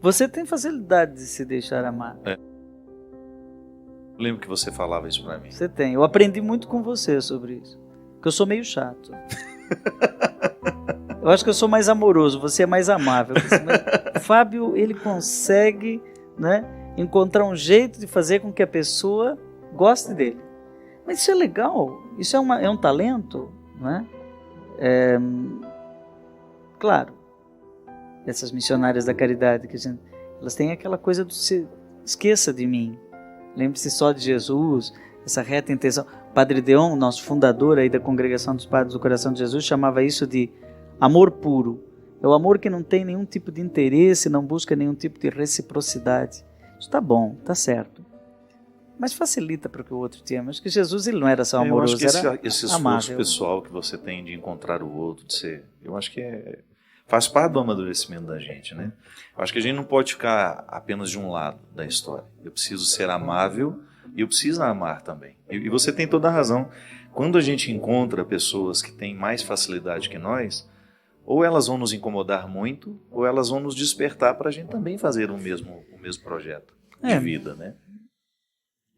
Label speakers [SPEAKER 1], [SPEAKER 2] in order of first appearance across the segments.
[SPEAKER 1] Você tem facilidade de se deixar amar.
[SPEAKER 2] Eu lembro que você falava isso pra mim.
[SPEAKER 1] Você tem. Eu aprendi muito com você sobre isso. Porque eu sou meio chato. Eu acho que eu sou mais amoroso, você é mais amável. O Fábio, ele consegue, né, encontrar um jeito de fazer com que a pessoa goste dele. Mas isso é legal, isso é um talento, né? Claro, essas missionárias da caridade, elas têm aquela coisa do se esqueça de mim, lembre-se só de Jesus, essa reta intenção. Padre Deon, nosso fundador aí da Congregação dos Padres do Coração de Jesus, chamava isso de amor puro. É o amor que não tem nenhum tipo de interesse, não busca nenhum tipo de reciprocidade. Isso está bom, está certo. Mas facilita para que o outro te ame. Acho que Jesus, ele não era só amoroso,
[SPEAKER 2] eu acho que
[SPEAKER 1] era
[SPEAKER 2] esse esforço
[SPEAKER 1] amável.
[SPEAKER 2] pessoal que você tem de encontrar o outro, de ser, eu acho que faz parte do amadurecimento da gente, né? Eu acho que a gente não pode ficar apenas de um lado da história. Eu preciso ser amável e eu preciso amar também. E você tem toda a razão. Quando a gente encontra pessoas que têm mais facilidade que nós, ou elas vão nos incomodar muito, ou elas vão nos despertar para a gente também fazer o mesmo projeto de vida, né?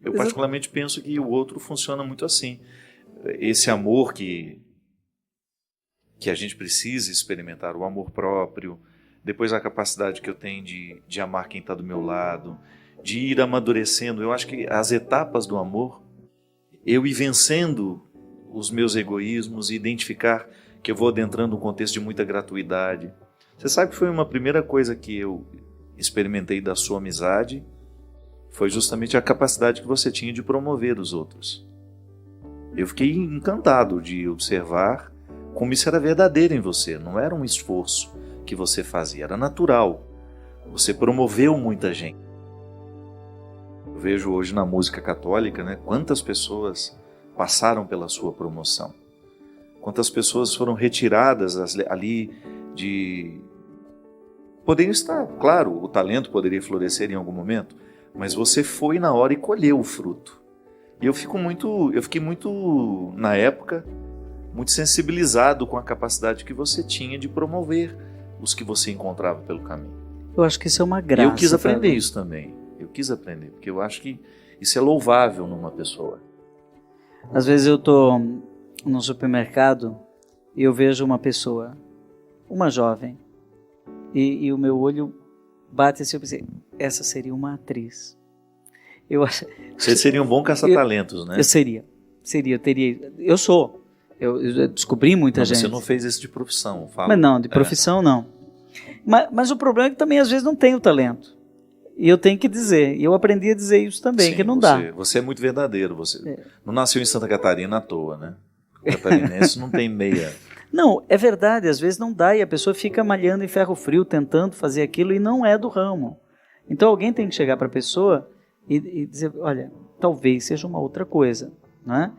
[SPEAKER 2] Eu particularmente penso que o outro funciona muito assim. Esse amor que a gente precisa experimentar, o amor próprio, depois a capacidade que eu tenho de amar quem está do meu lado, de ir amadurecendo. Eu acho que as etapas do amor, eu ir vencendo os meus egoísmos e identificar que eu vou adentrando um contexto de muita gratuidade. Você sabe que foi uma primeira coisa que eu experimentei da sua amizade, foi justamente a capacidade que você tinha de promover os outros. Eu fiquei encantado de observar como isso era verdadeiro em você, não era um esforço que você fazia, era natural. Você promoveu muita gente. Eu vejo hoje na música católica, né, quantas pessoas passaram pela sua promoção. Quantas pessoas foram retiradas ali de... Poderiam estar, claro, o talento poderia florescer em algum momento, mas você foi na hora e colheu o fruto. E eu fiquei muito, na época, muito sensibilizado com a capacidade que você tinha de promover os que você encontrava pelo caminho.
[SPEAKER 1] Eu acho que isso é uma graça.
[SPEAKER 2] E eu quis aprender isso também. Eu quis aprender, porque eu acho que isso é louvável numa pessoa.
[SPEAKER 1] Às vezes eu estou no supermercado e eu vejo uma pessoa, uma jovem, e o meu olho bate assim, eu pensei, essa seria uma atriz.
[SPEAKER 2] Você seria um bom caça-talentos, né?
[SPEAKER 1] Eu teria. Eu sou. Eu descobri muita gente.
[SPEAKER 2] Você não fez isso de profissão. Fala.
[SPEAKER 1] Mas não, de profissão não. Mas o problema é que também às vezes não tenho talento. E eu tenho que dizer. E eu aprendi a dizer isso também, sim, que não dá.
[SPEAKER 2] Você é muito verdadeiro. Você não nasceu em Santa Catarina à toa, né? O catarinense não tem meia.
[SPEAKER 1] Não, é verdade. Às vezes não dá e a pessoa fica malhando em ferro frio, tentando fazer aquilo e não é do ramo. Então alguém tem que chegar para a pessoa e dizer, olha, talvez seja uma outra coisa, né?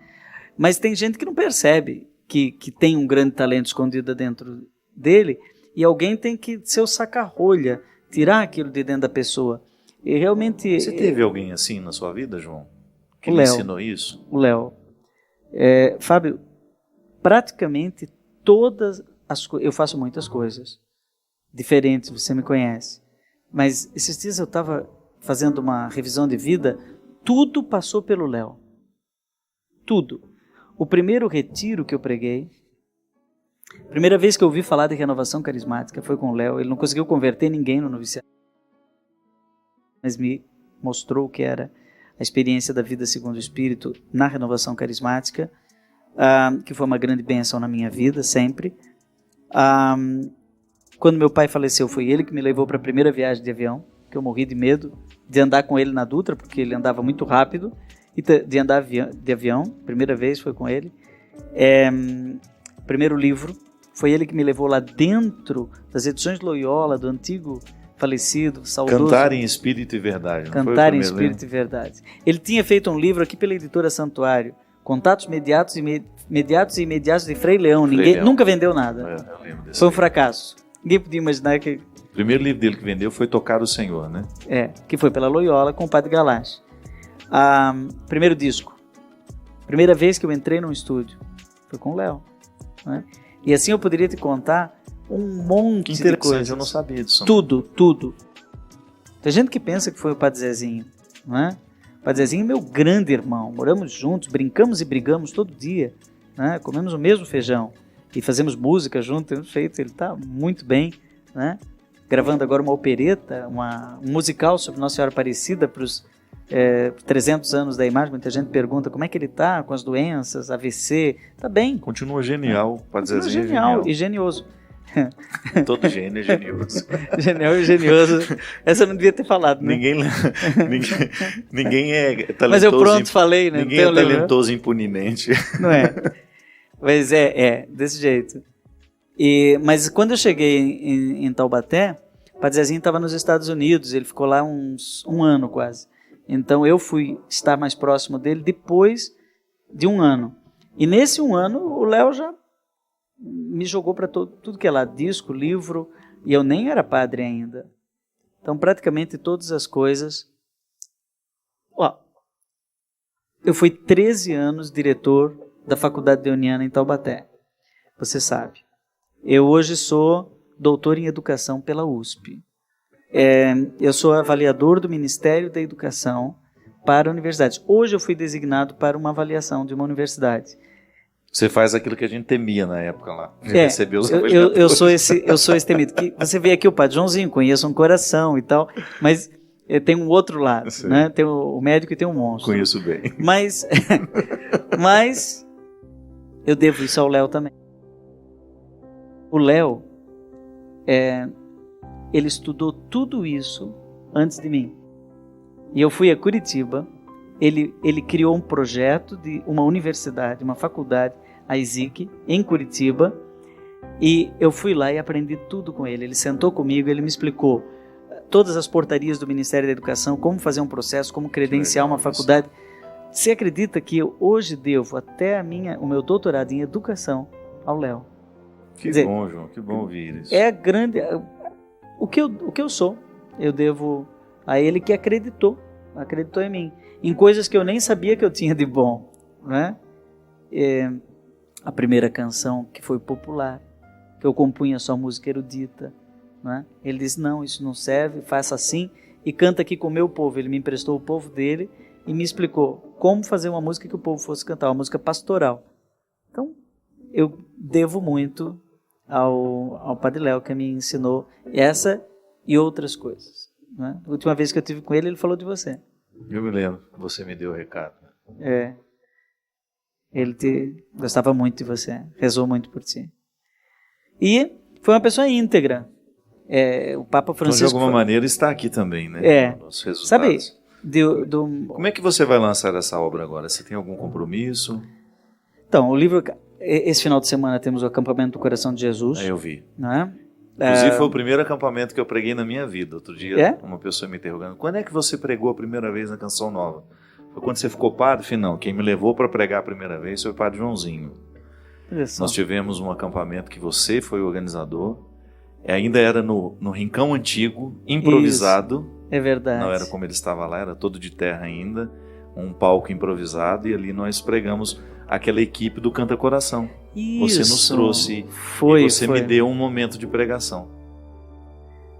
[SPEAKER 1] Mas tem gente que não percebe que tem um grande talento escondido dentro dele e alguém tem que ser o saca-rolha, tirar aquilo de dentro da pessoa. E realmente...
[SPEAKER 2] Você teve alguém assim na sua vida, João? Que
[SPEAKER 1] lhe
[SPEAKER 2] ensinou isso?
[SPEAKER 1] O Léo. Fábio, praticamente todas as coisas... Eu faço muitas coisas diferentes, você me conhece. Mas esses dias eu estava fazendo uma revisão de vida, tudo passou pelo Léo. Tudo. O primeiro retiro que eu preguei, primeira vez que eu ouvi falar de renovação carismática foi com o Léo. Ele não conseguiu converter ninguém no noviciado, mas me mostrou o que era a experiência da vida segundo o Espírito na renovação carismática, que foi uma grande bênção na minha vida, sempre. Quando meu pai faleceu, foi ele que me levou para a primeira viagem de avião, que eu morri de medo de andar com ele na Dutra, porque ele andava muito rápido, e de andar de avião, primeira vez foi com ele. Primeiro livro, foi ele que me levou lá dentro das edições de Loyola, do antigo falecido, saudoso...
[SPEAKER 2] Cantar em Espírito e Verdade. Não
[SPEAKER 1] Cantar em Espírito e Verdade. Ele tinha feito um livro aqui pela editora Santuário, Contatos Imediatos e Imediatos de Frei Leão. Nunca vendeu nada.
[SPEAKER 2] Eu lembro desse
[SPEAKER 1] foi um fracasso. Ninguém podia imaginar que...
[SPEAKER 2] O primeiro livro dele que vendeu foi Tocar o Senhor, né?
[SPEAKER 1] Que foi pela Loyola com o Padre Galache. Primeiro disco. Primeira vez que eu entrei num estúdio foi com o Léo, né? E assim eu poderia te contar um monte de coisas.
[SPEAKER 2] Eu não sabia disso.
[SPEAKER 1] Tudo. Tem gente que pensa que foi o Padre Zezinho, não é? O Padre Zezinho é meu grande irmão, moramos juntos, brincamos e brigamos todo dia, né? Comemos o mesmo feijão e fazemos música junto, temos feito, ele está muito bem, né? Gravando agora uma opereta, um musical sobre Nossa Senhora Aparecida para os 300 anos da imagem. Muita gente pergunta como é que ele está com as doenças, AVC, está bem.
[SPEAKER 2] Continua genial, Padre
[SPEAKER 1] Continua
[SPEAKER 2] Zezinho
[SPEAKER 1] genial e genioso.
[SPEAKER 2] Todo gênio é genioso.
[SPEAKER 1] Genial e genioso. Essa eu não devia ter falado, né?
[SPEAKER 2] Ninguém é talentoso.
[SPEAKER 1] Mas eu pronto falei, né?
[SPEAKER 2] Ninguém é talentoso impunemente.
[SPEAKER 1] Não é? Mas desse jeito. Mas quando eu cheguei em Taubaté, o Padre Zezinho estava nos Estados Unidos, ele ficou lá um ano quase. Então eu fui estar mais próximo dele depois de um ano. E nesse um ano o Léo já me jogou para tudo que é lá, disco, livro, e eu nem era padre ainda. Então praticamente todas as coisas... eu fui 13 anos diretor da Faculdade Deoniana em Taubaté, você sabe. Eu hoje sou doutor em educação pela USP. Eu sou avaliador do Ministério da Educação para universidades. Hoje eu fui designado para uma avaliação de uma universidade.
[SPEAKER 2] Você faz aquilo que a gente temia na época lá.
[SPEAKER 1] Receber os eu sou esse temido. Que você vê aqui o Padre Joãozinho, conheço um coração e tal, mas tem um outro lado, né? Tem o médico e tem um monstro.
[SPEAKER 2] Conheço bem.
[SPEAKER 1] Mas eu devo isso ao Léo também. O Léo, ele estudou tudo isso antes de mim. E eu fui a Curitiba, ele criou um projeto de uma universidade, uma faculdade, a ISIC, em Curitiba, e eu fui lá e aprendi tudo com ele. Ele sentou comigo, ele me explicou todas as portarias do Ministério da Educação, como fazer um processo, como credenciar uma faculdade. Você acredita que eu hoje devo até o meu doutorado em educação ao Léo?
[SPEAKER 2] Que bom, João, que bom ouvir isso.
[SPEAKER 1] É grande... O que eu sou, eu devo a ele que acreditou em mim, em coisas que eu nem sabia que eu tinha de bom, né? A primeira canção que foi popular, que eu compunha só música erudita, né? Ele disse, não, isso não serve, faça assim e canta aqui com o meu povo. Ele me emprestou o povo dele e me explicou como fazer uma música que o povo fosse cantar, uma música pastoral. Então, eu devo muito ao Padre Léo, que me ensinou essa e outras coisas, né? A última vez que eu estive com ele falou de você.
[SPEAKER 2] Eu me lembro, você me deu o recado.
[SPEAKER 1] Ele gostava muito de você, rezou muito por ti. E foi uma pessoa íntegra. O Papa Francisco...
[SPEAKER 2] Então, de alguma maneira, está aqui também, né? Nos resultados.
[SPEAKER 1] Sabe,
[SPEAKER 2] como é que você vai lançar essa obra agora? Você tem algum compromisso?
[SPEAKER 1] Então, o livro... Esse final de semana temos o acampamento do Coração de Jesus.
[SPEAKER 2] Eu vi.
[SPEAKER 1] Né?
[SPEAKER 2] Inclusive foi o primeiro acampamento que eu preguei na minha vida. Outro dia uma pessoa me interrogando, quando é que você pregou a primeira vez na Canção Nova? Foi quando você ficou padre? Falei, não, quem me levou para pregar a primeira vez foi o Padre Joãozinho. Nós tivemos um acampamento que você foi o organizador, ainda era no rincão antigo, improvisado.
[SPEAKER 1] Isso, é verdade.
[SPEAKER 2] Não era como ele estava lá, era todo de terra ainda, um palco improvisado, e ali nós pregamos aquela equipe do Canta Coração.
[SPEAKER 1] Isso,
[SPEAKER 2] você nos trouxe e você me deu um momento de pregação.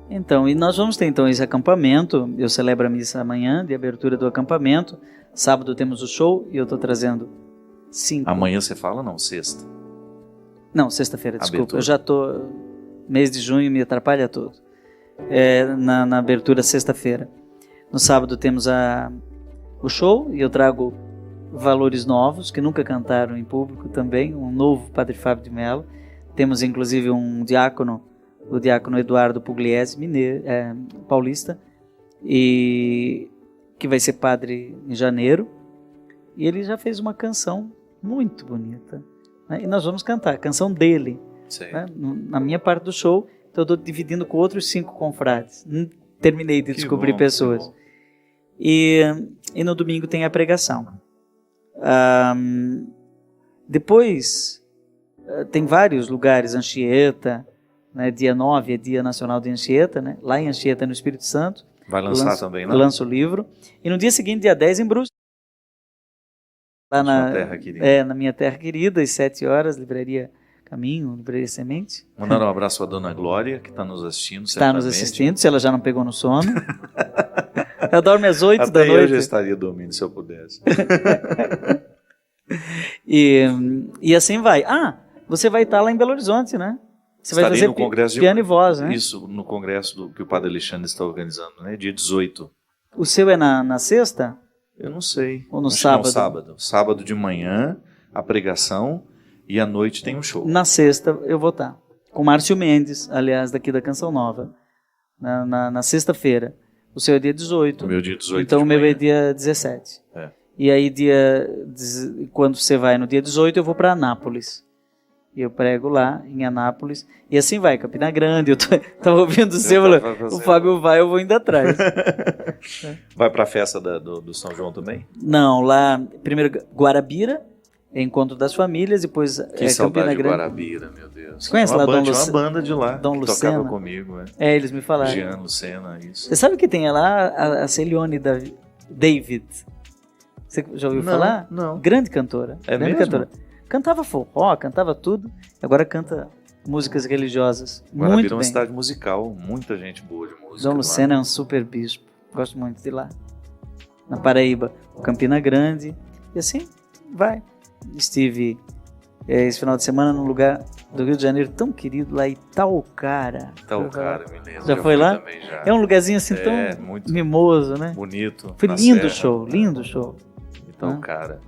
[SPEAKER 1] Então, e nós vamos ter então esse acampamento. Eu celebro a missa amanhã de abertura do acampamento. Sábado temos o show e eu estou trazendo 5.
[SPEAKER 2] Amanhã você fala? Não, sexta.
[SPEAKER 1] Não, sexta-feira, desculpa.
[SPEAKER 2] Abertura.
[SPEAKER 1] Eu já estou... Mês de junho me atrapalha todo. Na abertura, sexta-feira. No sábado temos o show e eu trago valores novos que nunca cantaram em público também. Um novo Padre Fábio de Mello. Temos inclusive um diácono, o diácono Eduardo Pugliese, paulista, e que vai ser padre em janeiro. E ele já fez uma canção muito bonita, né? E nós vamos cantar a canção dele, né? Na minha parte do show. Então eu estou dividindo com outros 5 confrades. Terminei de descobrir pessoas. E no domingo tem a pregação. Depois tem vários lugares, Anchieta, né? Dia 9 é Dia Nacional de Anchieta, né? Lá em Anchieta, no Espírito Santo.
[SPEAKER 2] Vai lançar também, né?
[SPEAKER 1] Lança o livro. E no dia seguinte, dia 10, em Brusque. Lá na
[SPEAKER 2] terra querida.
[SPEAKER 1] Na minha terra querida, às 7 horas, livraria Caminho, Livraria Semente.
[SPEAKER 2] Mandar um abraço para a Dona Glória, que está nos assistindo.
[SPEAKER 1] Está nos assistindo, se ela já não pegou no sono. Ela dorme às 8 da
[SPEAKER 2] Até
[SPEAKER 1] noite.
[SPEAKER 2] eu já estaria dormindo, se eu pudesse.
[SPEAKER 1] E assim vai. Você vai estar lá em Belo Horizonte, né? Você vai fazer
[SPEAKER 2] no congresso
[SPEAKER 1] piano e voz, né?
[SPEAKER 2] Isso, no congresso que o Padre Alexandre está organizando, né? Dia 18.
[SPEAKER 1] O seu é na sexta?
[SPEAKER 2] Eu não sei.
[SPEAKER 1] Ou no
[SPEAKER 2] Acho que
[SPEAKER 1] sábado?
[SPEAKER 2] não, sábado. Sábado de manhã, a pregação, e à noite tem um show.
[SPEAKER 1] Na sexta eu vou estar. Com Márcio Mendes, aliás, daqui da Canção Nova. Na sexta-feira. O seu é dia 18.
[SPEAKER 2] O meu dia 18
[SPEAKER 1] Então
[SPEAKER 2] de
[SPEAKER 1] o meu
[SPEAKER 2] manhã.
[SPEAKER 1] é dia 17.
[SPEAKER 2] É.
[SPEAKER 1] E aí, quando você vai no dia 18, eu vou para Anápolis. E eu prego lá em Anápolis. E assim vai, Campina Grande. Eu tava ouvindo o seu, o Fábio vai, eu vou indo atrás.
[SPEAKER 2] Vai para a festa do São João também?
[SPEAKER 1] Não, lá, primeiro Guarabira, Encontro das Famílias, depois
[SPEAKER 2] Que saudade
[SPEAKER 1] Campina
[SPEAKER 2] de
[SPEAKER 1] Grande.
[SPEAKER 2] Guarabira, meu Deus.
[SPEAKER 1] Você conhece lá
[SPEAKER 2] Tinha uma banda de lá
[SPEAKER 1] Dom
[SPEAKER 2] que
[SPEAKER 1] Lucena?
[SPEAKER 2] tocava comigo.
[SPEAKER 1] Eles me falaram.
[SPEAKER 2] Jean Lucena, isso.
[SPEAKER 1] Você sabe que tem lá a Celione David? Você já ouviu falar?
[SPEAKER 2] Não.
[SPEAKER 1] Grande cantora.
[SPEAKER 2] É
[SPEAKER 1] grande
[SPEAKER 2] mesmo?
[SPEAKER 1] cantora. Cantava forró, cantava tudo. Agora canta músicas religiosas.
[SPEAKER 2] Guarabira
[SPEAKER 1] Muito
[SPEAKER 2] é uma
[SPEAKER 1] bem.
[SPEAKER 2] cidade musical, muita gente boa de música.
[SPEAKER 1] Dom Lucena é um super bispo. Gosto muito de lá. Na Paraíba, Campina Grande. E assim vai. Estive esse final de semana num lugar do Rio de Janeiro tão querido, lá Itaucara.
[SPEAKER 2] Itaucara, me lembro.
[SPEAKER 1] Já foi lá?
[SPEAKER 2] Também, já.
[SPEAKER 1] É um lugarzinho assim tão
[SPEAKER 2] muito
[SPEAKER 1] mimoso, né?
[SPEAKER 2] bonito.
[SPEAKER 1] Foi
[SPEAKER 2] na
[SPEAKER 1] lindo
[SPEAKER 2] serra.
[SPEAKER 1] show, lindo show.
[SPEAKER 2] Itaucara.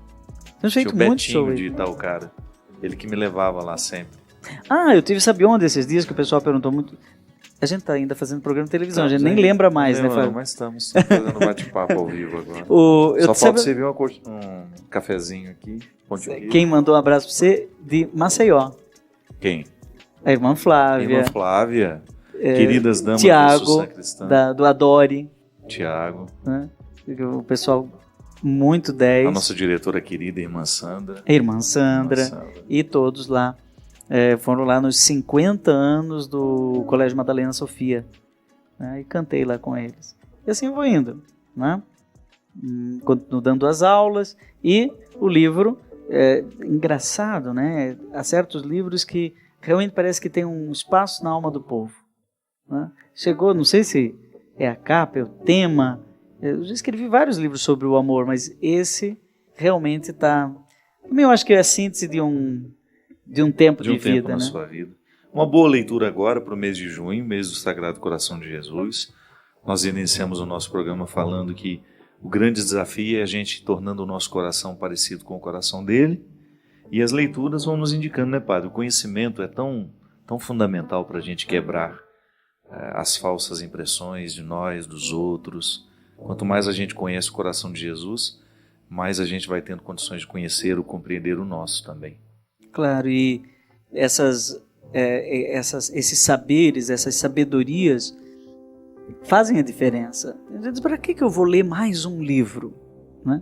[SPEAKER 1] Tem feito
[SPEAKER 2] Tinha o
[SPEAKER 1] muito show
[SPEAKER 2] Betinho
[SPEAKER 1] aí.
[SPEAKER 2] de Itaucara. Ele que me levava lá sempre.
[SPEAKER 1] Eu tive, sabe onde esses dias que o pessoal perguntou muito. A gente tá ainda fazendo programa de televisão, a gente nem
[SPEAKER 2] Não
[SPEAKER 1] lembra mais, né,
[SPEAKER 2] não,
[SPEAKER 1] Fábio?
[SPEAKER 2] mas estamos fazendo bate-papo ao vivo agora.
[SPEAKER 1] Eu
[SPEAKER 2] Só falta
[SPEAKER 1] sabe-
[SPEAKER 2] servir um cafezinho aqui. Ponte Rio.
[SPEAKER 1] Quem mandou um abraço pra você de Maceió?
[SPEAKER 2] Quem?
[SPEAKER 1] A irmã Flávia.
[SPEAKER 2] Irmã Flávia. Queridas damas do
[SPEAKER 1] Tiago,
[SPEAKER 2] Sul Sacristã.
[SPEAKER 1] do Adore,
[SPEAKER 2] Tiago.
[SPEAKER 1] né? O pessoal muito 10.
[SPEAKER 2] A nossa diretora querida, irmã Sandra.
[SPEAKER 1] A irmã Sandra.
[SPEAKER 2] Irmã Sandra.
[SPEAKER 1] E todos lá. Foram lá nos 50 anos do Colégio Madalena Sofia, né? E cantei lá com eles. E assim eu vou indo, né? Continuo dando as aulas. E o livro, engraçado, né? Há certos livros que realmente parece que tem um espaço na alma do povo, né? Chegou, não sei se é a capa, é o tema. Eu já escrevi vários livros sobre o amor, mas esse realmente está... Também eu acho que é a síntese de um tempo de vida,
[SPEAKER 2] tempo na
[SPEAKER 1] né?
[SPEAKER 2] sua vida. Uma boa leitura agora para o mês de junho, mês do Sagrado Coração de Jesus. Nós iniciamos o nosso programa falando que o grande desafio é a gente tornando o nosso coração parecido com o coração dele. E as leituras vão nos indicando, né, Padre? O conhecimento é tão fundamental para a gente quebrar as falsas impressões de nós, dos outros. Quanto mais a gente conhece o coração de Jesus, mais a gente vai tendo condições de conhecer ou compreender o nosso também.
[SPEAKER 1] Claro, e esses saberes, essas sabedorias fazem a diferença. Para que eu vou ler mais um livro, né?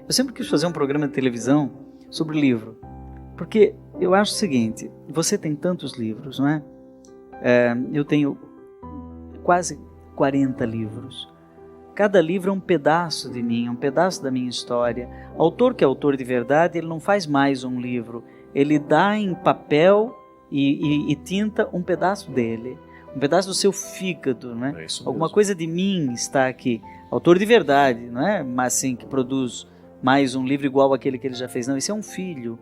[SPEAKER 1] Eu sempre quis fazer um programa de televisão sobre livro, porque eu acho o seguinte: você tem tantos livros, não é? Eu tenho quase 40 livros. Cada livro é um pedaço de mim, um pedaço da minha história. O autor que é autor de verdade, ele não faz mais um livro. Ele dá em papel e tinta um pedaço dele, um pedaço do seu fígado, né?
[SPEAKER 2] É isso
[SPEAKER 1] Alguma
[SPEAKER 2] mesmo.
[SPEAKER 1] coisa de mim está aqui. Autor de verdade, não é? Mas assim, que produz mais um livro igual àquele que ele já fez. Não, esse é um filho.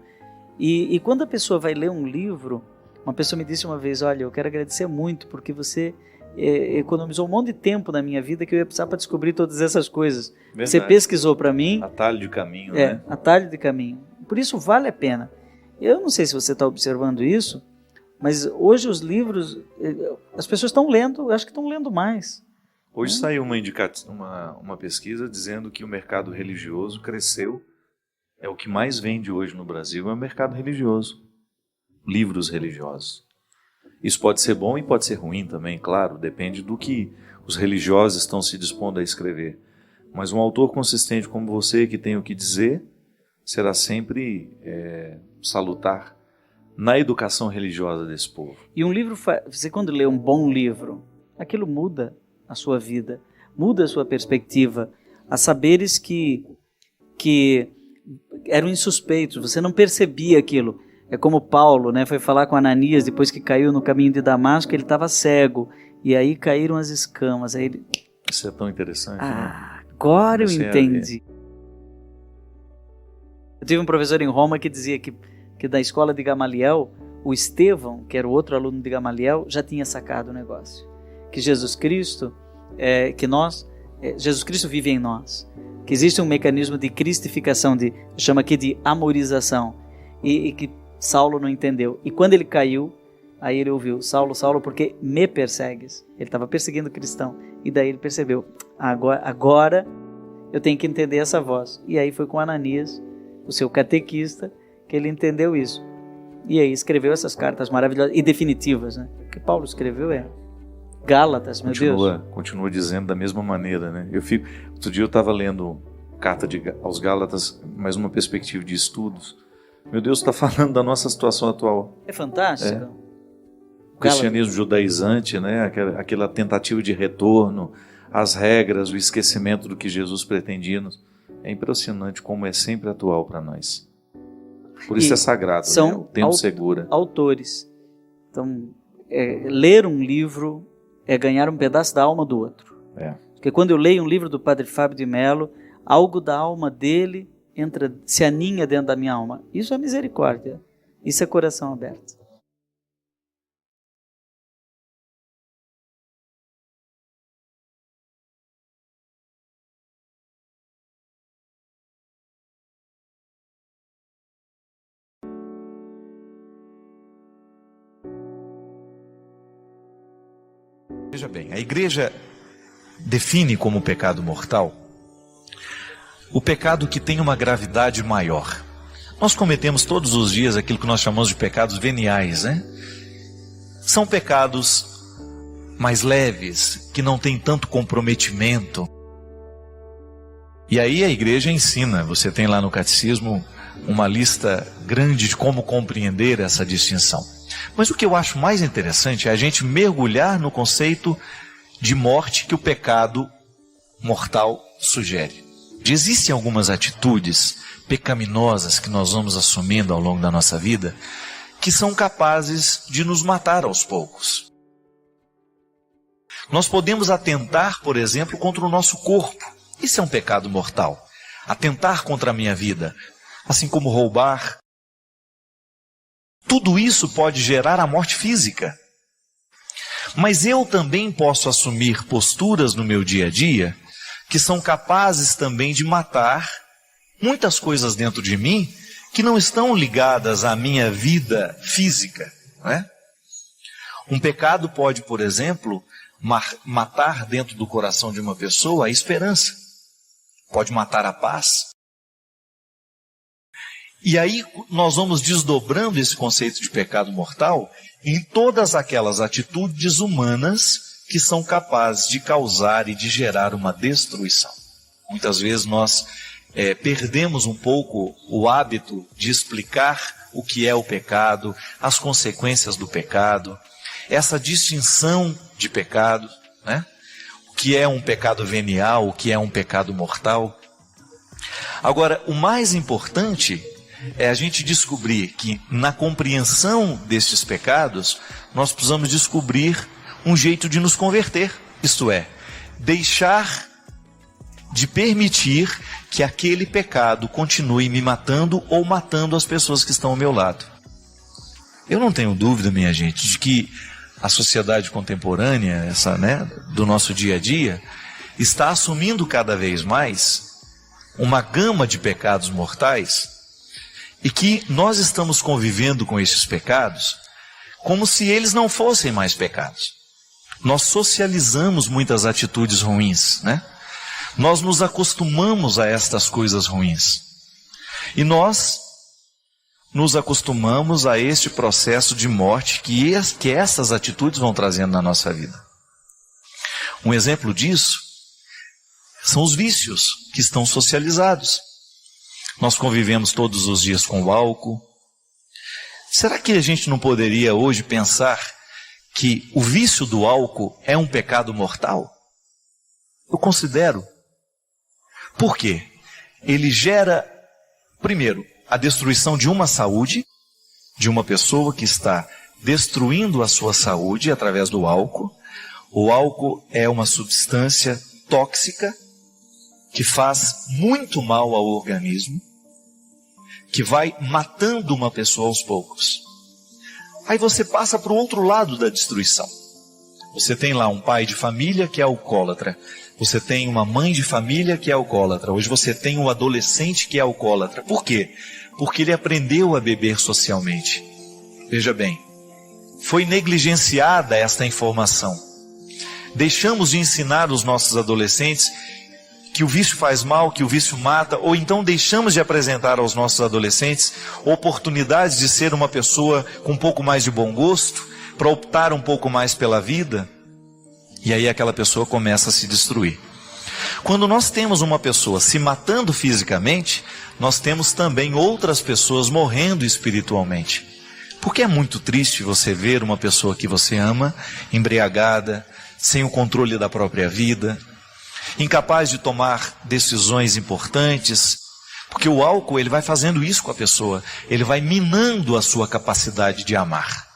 [SPEAKER 1] E quando a pessoa vai ler um livro, uma pessoa me disse uma vez: olha, eu quero agradecer muito porque você economizou um monte de tempo na minha vida que eu ia precisar para descobrir todas essas coisas.
[SPEAKER 2] Verdade.
[SPEAKER 1] Você pesquisou para mim.
[SPEAKER 2] Atalho de caminho, né?
[SPEAKER 1] Atalho de caminho. Por isso vale a pena. Eu não sei se você está observando isso, mas hoje os livros, as pessoas estão lendo, acho que estão lendo mais.
[SPEAKER 2] Hoje saiu uma pesquisa dizendo que o mercado religioso cresceu. É o que mais vende hoje no Brasil, é o mercado religioso. Livros religiosos. Isso pode ser bom e pode ser ruim também, claro, depende do que os religiosos estão se dispondo a escrever. Mas um autor consistente como você, que tem o que dizer, será sempre salutar na educação religiosa desse povo.
[SPEAKER 1] E um livro, você quando lê um bom livro, aquilo muda a sua vida, muda a sua perspectiva. Há saberes que eram insuspeitos, você não percebia aquilo. É como Paulo, né, foi falar com Ananias depois que caiu no caminho de Damasco, ele estava cego. E aí caíram as escamas. Aí ele...
[SPEAKER 2] Isso é tão interessante, né?
[SPEAKER 1] Agora eu entendi. Eu tive um professor em Roma que dizia que da escola de Gamaliel, o Estevão, que era o outro aluno de Gamaliel, já tinha sacado o negócio. Que Jesus Cristo, Jesus Cristo vive em nós. Que existe um mecanismo de cristificação, chama aqui de amorização. E que Saulo não entendeu. E quando ele caiu, aí ele ouviu, Saulo, Saulo, porque me persegues? Ele estava perseguindo o cristão. E daí ele percebeu, agora eu tenho que entender essa voz. E aí foi com Ananias, o seu catequista, que ele entendeu isso. E aí escreveu essas cartas maravilhosas e definitivas, né? O que Paulo escreveu é Gálatas, meu Deus.
[SPEAKER 2] Continua dizendo da mesma maneira, né? Outro dia eu estava lendo carta aos Gálatas, mais uma perspectiva de estudos. Meu Deus, está falando da nossa situação atual.
[SPEAKER 1] É fantástico.
[SPEAKER 2] O cristianismo judaizante, né? Aquela tentativa de retorno às regras, o esquecimento do que Jesus pretendia. É impressionante como é sempre atual para nós. Por isso é sagrado,
[SPEAKER 1] são,
[SPEAKER 2] né? O tempo segura.
[SPEAKER 1] Autores. Então, ler um livro é ganhar um pedaço da alma do outro. Porque quando eu leio um livro do Padre Fábio de Mello, algo da alma dele se aninha dentro da minha alma. Isso é misericórdia. Isso é coração aberto.
[SPEAKER 3] Veja bem, a igreja define como pecado mortal o pecado que tem uma gravidade maior. Nós cometemos todos os dias aquilo que nós chamamos de pecados veniais, né? São pecados mais leves, que não têm tanto comprometimento. E aí a igreja ensina, você tem lá no catecismo uma lista grande de como compreender essa distinção. Mas o que eu acho mais interessante é a gente mergulhar no conceito de morte que o pecado mortal sugere. Existem algumas atitudes pecaminosas que nós vamos assumindo ao longo da nossa vida que são capazes de nos matar aos poucos. Nós podemos atentar, por exemplo, contra o nosso corpo. Isso é um pecado mortal. Atentar contra a minha vida, assim como roubar. Tudo isso pode gerar a morte física. Mas eu também posso assumir posturas no meu dia a dia que são capazes também de matar muitas coisas dentro de mim que não estão ligadas à minha vida física, não é? Um pecado pode, por exemplo, matar dentro do coração de uma pessoa a esperança. Pode matar a paz. E aí nós vamos desdobrando esse conceito de pecado mortal em todas aquelas atitudes humanas que são capazes de causar e de gerar uma destruição. Muitas vezes nós perdemos um pouco o hábito de explicar o que é o pecado, as consequências do pecado, essa distinção de pecado, né? O que é um pecado venial, o que é um pecado mortal. Agora, o mais importante é a gente descobrir que na compreensão destes pecados, nós precisamos descobrir um jeito de nos converter, isto é, deixar de permitir que aquele pecado continue me matando ou matando as pessoas que estão ao meu lado. Eu não tenho dúvida, minha gente, de que a sociedade contemporânea, do nosso dia a dia, está assumindo cada vez mais uma gama de pecados mortais e que nós estamos convivendo com esses pecados como se eles não fossem mais pecados. Nós socializamos muitas atitudes ruins, né? Nós nos acostumamos a estas coisas ruins. E nós nos acostumamos a este processo de morte que essas atitudes vão trazendo na nossa vida. Um exemplo disso são os vícios que estão socializados. Nós convivemos todos os dias com o álcool. Será que a gente não poderia hoje pensar que o vício do álcool é um pecado mortal? Eu considero. Por quê? Ele gera, primeiro, a destruição de uma saúde, de uma pessoa que está destruindo a sua saúde através do álcool. O álcool é uma substância tóxica que faz muito mal ao organismo, que vai matando uma pessoa aos poucos. Aí você passa para o outro lado da destruição. Você tem lá um pai de família que é alcoólatra. Você tem uma mãe de família que é alcoólatra. Hoje você tem um adolescente que é alcoólatra. Por quê? Porque ele aprendeu a beber socialmente. Veja bem, foi negligenciada esta informação. Deixamos de ensinar os nossos adolescentes que o vício faz mal, que o vício mata, ou então deixamos de apresentar aos nossos adolescentes oportunidades de ser uma pessoa com um pouco mais de bom gosto, para optar um pouco mais pela vida, e aí aquela pessoa começa a se destruir. Quando nós temos uma pessoa se matando fisicamente, nós temos também outras pessoas morrendo espiritualmente. Porque é muito triste você ver uma pessoa que você ama, embriagada, sem o controle da própria vida, incapaz de tomar decisões importantes, porque o álcool ele vai fazendo isso com a pessoa, ele vai minando a sua capacidade de amar.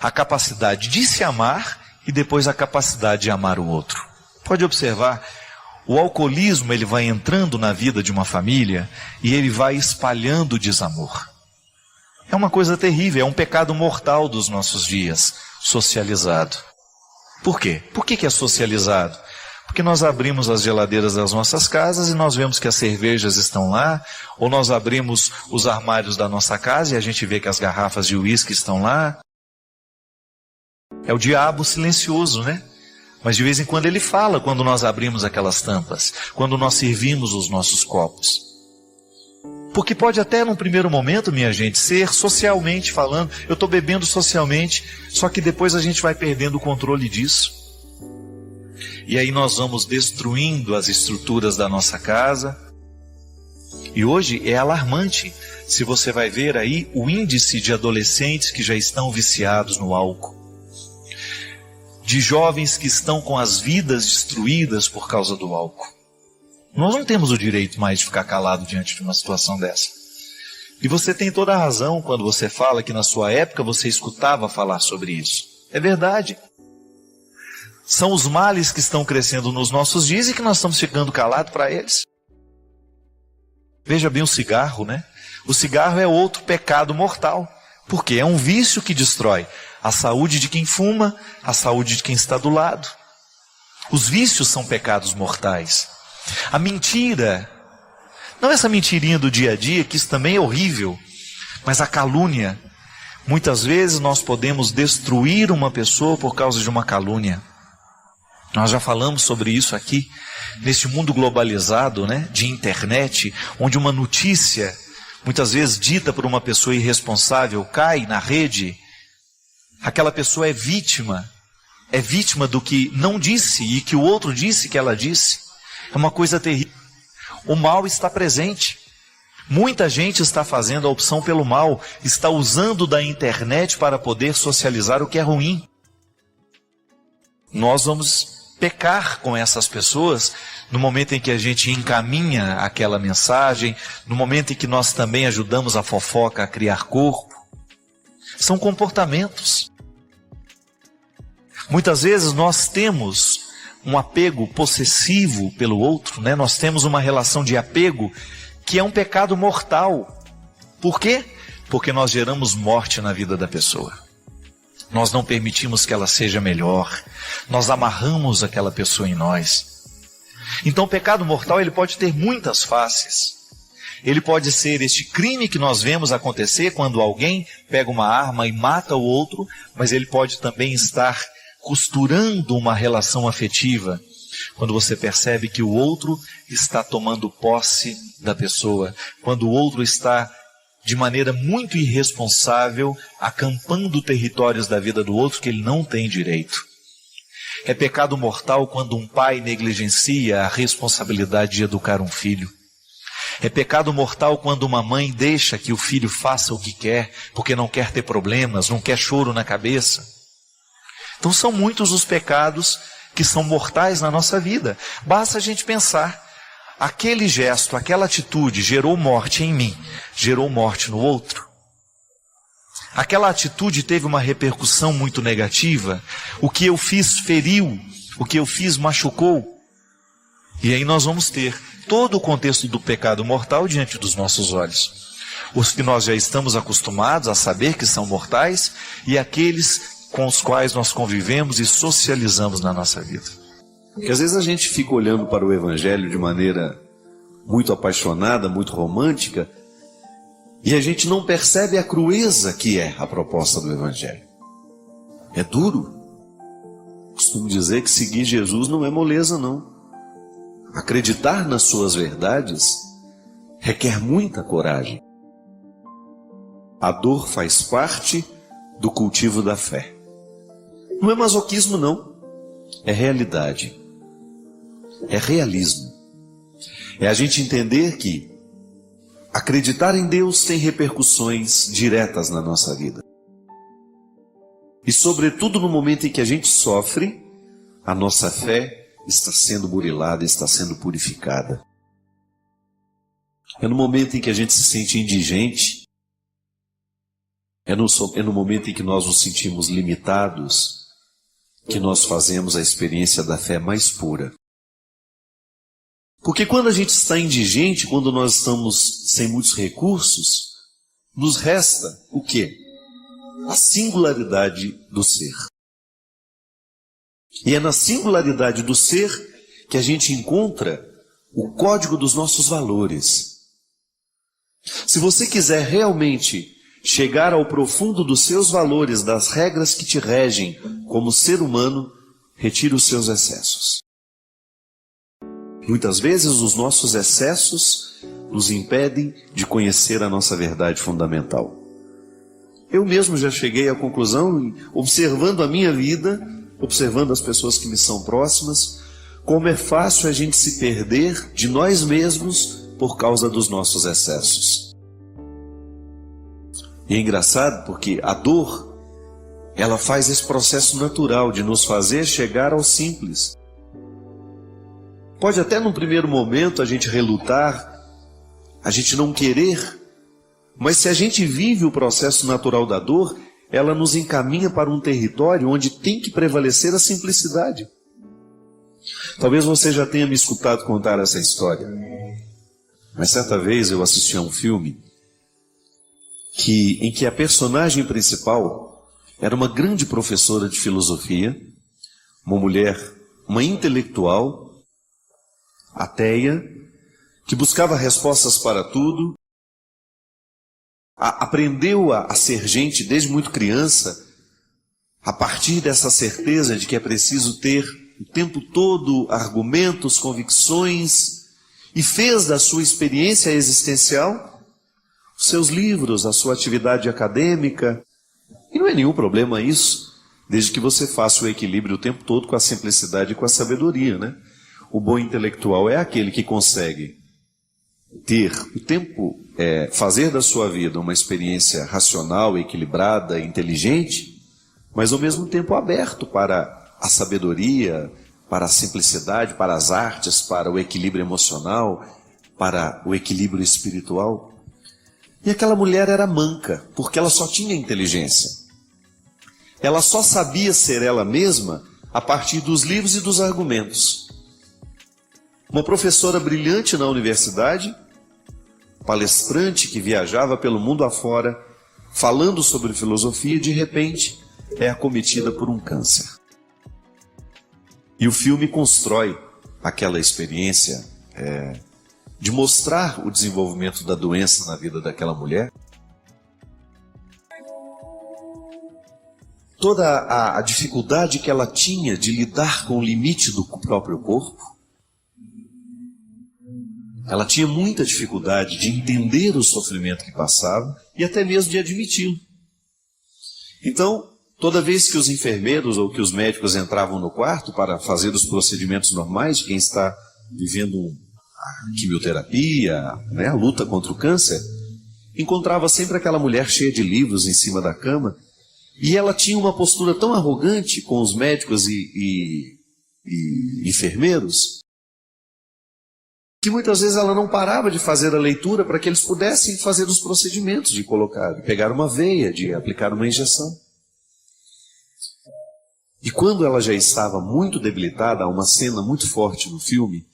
[SPEAKER 3] A capacidade de se amar e depois a capacidade de amar o outro. Pode observar, o alcoolismo ele vai entrando na vida de uma família e ele vai espalhando o desamor. É uma coisa terrível, é um pecado mortal dos nossos dias, socializado. Por quê? Por que é socializado? Porque nós abrimos as geladeiras das nossas casas e nós vemos que as cervejas estão lá, ou nós abrimos os armários da nossa casa e a gente vê que as garrafas de uísque estão lá. É o diabo silencioso, né? Mas de vez em quando ele fala quando nós abrimos aquelas tampas, quando nós servimos os nossos copos. Porque pode até num primeiro momento, minha gente, ser socialmente falando, eu estou bebendo socialmente, só que depois a gente vai perdendo o controle disso. E aí nós vamos destruindo as estruturas da nossa casa. E hoje é alarmante, se você vai ver aí o índice de adolescentes que já estão viciados no álcool. De jovens que estão com as vidas destruídas por causa do álcool. Nós não temos o direito mais de ficar calado diante de uma situação dessa. E você tem toda a razão quando você fala que na sua época você escutava falar sobre isso. É verdade. São os males que estão crescendo nos nossos dias e que nós estamos ficando calados para eles. Veja bem o cigarro, né? O cigarro é outro pecado mortal. Porque é um vício que destrói a saúde de quem fuma, a saúde de quem está do lado. Os vícios são pecados mortais. A mentira, não essa mentirinha do dia a dia, que isso também é horrível, mas a calúnia. Muitas vezes nós podemos destruir uma pessoa por causa de uma calúnia. Nós já falamos sobre isso aqui, neste mundo globalizado, né, de internet, onde uma notícia, muitas vezes dita por uma pessoa irresponsável, cai na rede. Aquela pessoa é vítima do que não disse e que o outro disse que ela disse. É uma coisa terrível. O mal está presente. Muita gente está fazendo a opção pelo mal, está usando da internet para poder socializar o que é ruim. Nós vamos pecar com essas pessoas no momento em que a gente encaminha aquela mensagem, no momento em que nós também ajudamos a fofoca a criar corpo. São comportamentos. Muitas vezes nós temos um apego possessivo pelo outro, né? Nós temos uma relação de apego que é um pecado mortal. Por quê? Porque nós geramos morte na vida da pessoa. Nós não permitimos que ela seja melhor. Nós amarramos aquela pessoa em nós. Então o pecado mortal ele pode ter muitas faces. Ele pode ser este crime que nós vemos acontecer quando alguém pega uma arma e mata o outro, mas ele pode também estar costurando uma relação afetiva, quando você percebe que o outro está tomando posse da pessoa, quando o outro está de maneira muito irresponsável acampando territórios da vida do outro que ele não tem direito. É pecado mortal quando um pai negligencia a responsabilidade de educar um filho. É pecado mortal quando uma mãe deixa que o filho faça o que quer, porque não quer ter problemas, não quer choro na cabeça. Então são muitos os pecados que são mortais na nossa vida. Basta a gente pensar, aquele gesto, aquela atitude gerou morte em mim, gerou morte no outro. Aquela atitude teve uma repercussão muito negativa. O que eu fiz feriu, o que eu fiz machucou. E aí nós vamos ter todo o contexto do pecado mortal diante dos nossos olhos. Os que nós já estamos acostumados a saber que são mortais e aqueles com os quais nós convivemos e socializamos na nossa vida.
[SPEAKER 4] Porque às vezes a gente fica olhando para o Evangelho de maneira muito apaixonada, muito romântica, e a gente não percebe a crueza que é a proposta do Evangelho. É duro. Costumo dizer que seguir Jesus não é moleza, não. Acreditar nas suas verdades requer muita coragem. A dor faz parte do cultivo da fé. Não é masoquismo, não. É realidade. É realismo. É a gente entender que acreditar em Deus tem repercussões diretas na nossa vida. E sobretudo no momento em que a gente sofre, a nossa fé está sendo burilada, está sendo purificada. É no momento em que a gente se sente indigente, é no momento em que nós nos sentimos limitados, que nós fazemos a experiência da fé mais pura. Porque quando a gente está indigente, quando nós estamos sem muitos recursos, nos resta o quê? A singularidade do ser. E é na singularidade do ser que a gente encontra o código dos nossos valores. Se você quiser realmente chegar ao profundo dos seus valores, das regras que te regem como ser humano, retire os seus excessos. Muitas vezes os nossos excessos nos impedem de conhecer a nossa verdade fundamental. Eu mesmo já cheguei à conclusão, observando a minha vida, observando as pessoas que me são próximas, como é fácil a gente se perder de nós mesmos por causa dos nossos excessos. E é engraçado porque a dor, ela faz esse processo natural de nos fazer chegar ao simples. Pode até num primeiro momento a gente relutar, a gente não querer, mas se a gente vive o processo natural da dor, ela nos encaminha para um território onde tem que prevalecer a simplicidade. Talvez você já tenha me escutado contar essa história, mas certa vez eu assisti a um filme em que a personagem principal era uma grande professora de filosofia, uma mulher, uma intelectual, ateia, que buscava respostas para tudo, aprendeu a ser gente desde muito criança, a partir dessa certeza de que é preciso ter o tempo todo argumentos, convicções, e fez da sua experiência existencial os seus livros, a sua atividade acadêmica. E não é nenhum problema isso, desde que você faça o equilíbrio o tempo todo com a simplicidade e com a sabedoria, né? O bom intelectual é aquele que consegue ter o tempo, fazer da sua vida uma experiência racional, equilibrada, inteligente, mas ao mesmo tempo aberto para a sabedoria, para a simplicidade, para as artes, para o equilíbrio emocional, para o equilíbrio espiritual. E aquela mulher era manca, porque ela só tinha inteligência. Ela só sabia ser ela mesma a partir dos livros e dos argumentos. Uma professora brilhante na universidade, palestrante que viajava pelo mundo afora, falando sobre filosofia, de repente é acometida por um câncer. E o filme constrói aquela experiência de mostrar o desenvolvimento da doença na vida daquela mulher. Toda a dificuldade que ela tinha de lidar com o limite do próprio corpo. Ela tinha muita dificuldade de entender o sofrimento que passava e até mesmo de admiti-lo. Então, toda vez que os enfermeiros ou que os médicos entravam no quarto para fazer os procedimentos normais de quem está vivendo a quimioterapia, a luta contra o câncer, encontrava sempre aquela mulher cheia de livros em cima da cama, e ela tinha uma postura tão arrogante com os médicos e enfermeiros, que muitas vezes ela não parava de fazer a leitura para que eles pudessem fazer os procedimentos de colocar, de pegar uma veia, de aplicar uma injeção. E quando ela já estava muito debilitada, há uma cena muito forte no filme,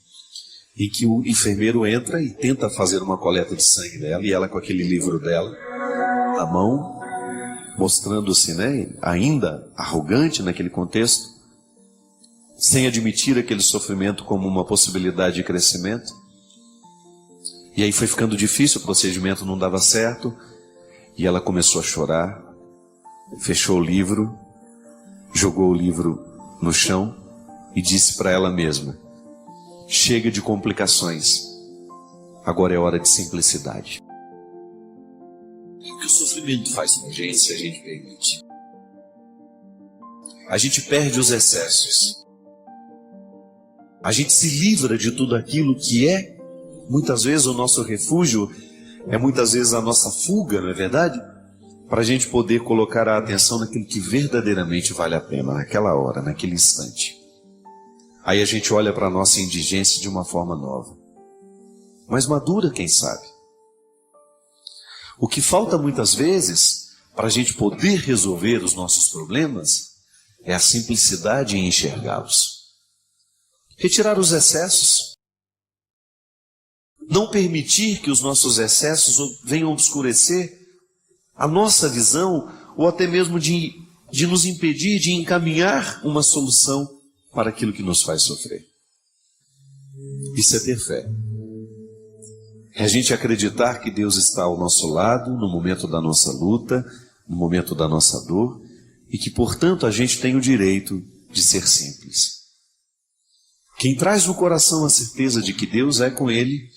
[SPEAKER 4] em que o enfermeiro entra e tenta fazer uma coleta de sangue dela, e ela com aquele livro dela na mão, mostrando-se, né, ainda arrogante naquele contexto, sem admitir aquele sofrimento como uma possibilidade de crescimento. E aí foi ficando difícil, o procedimento não dava certo, e ela começou a chorar, fechou o livro, jogou o livro no chão e disse para ela mesma: chega de complicações, agora é hora de simplicidade. O que o sofrimento faz com a gente se a gente permite? A gente perde os excessos. A gente se livra de tudo aquilo que é, muitas vezes, o nosso refúgio, é muitas vezes a nossa fuga, não é verdade? Para a gente poder colocar a atenção naquilo que verdadeiramente vale a pena, naquela hora, naquele instante. Aí a gente olha para a nossa indigência de uma forma nova, mais madura, quem sabe. O que falta muitas vezes para a gente poder resolver os nossos problemas é a simplicidade em enxergá-los. Retirar os excessos. Não permitir que os nossos excessos venham obscurecer a nossa visão, ou até mesmo de nos impedir de encaminhar uma solução para aquilo que nos faz sofrer. Isso é ter fé. É a gente acreditar que Deus está ao nosso lado no momento da nossa luta, no momento da nossa dor, e que, portanto, a gente tem o direito de ser simples. Quem traz no coração a certeza de que Deus é com ele,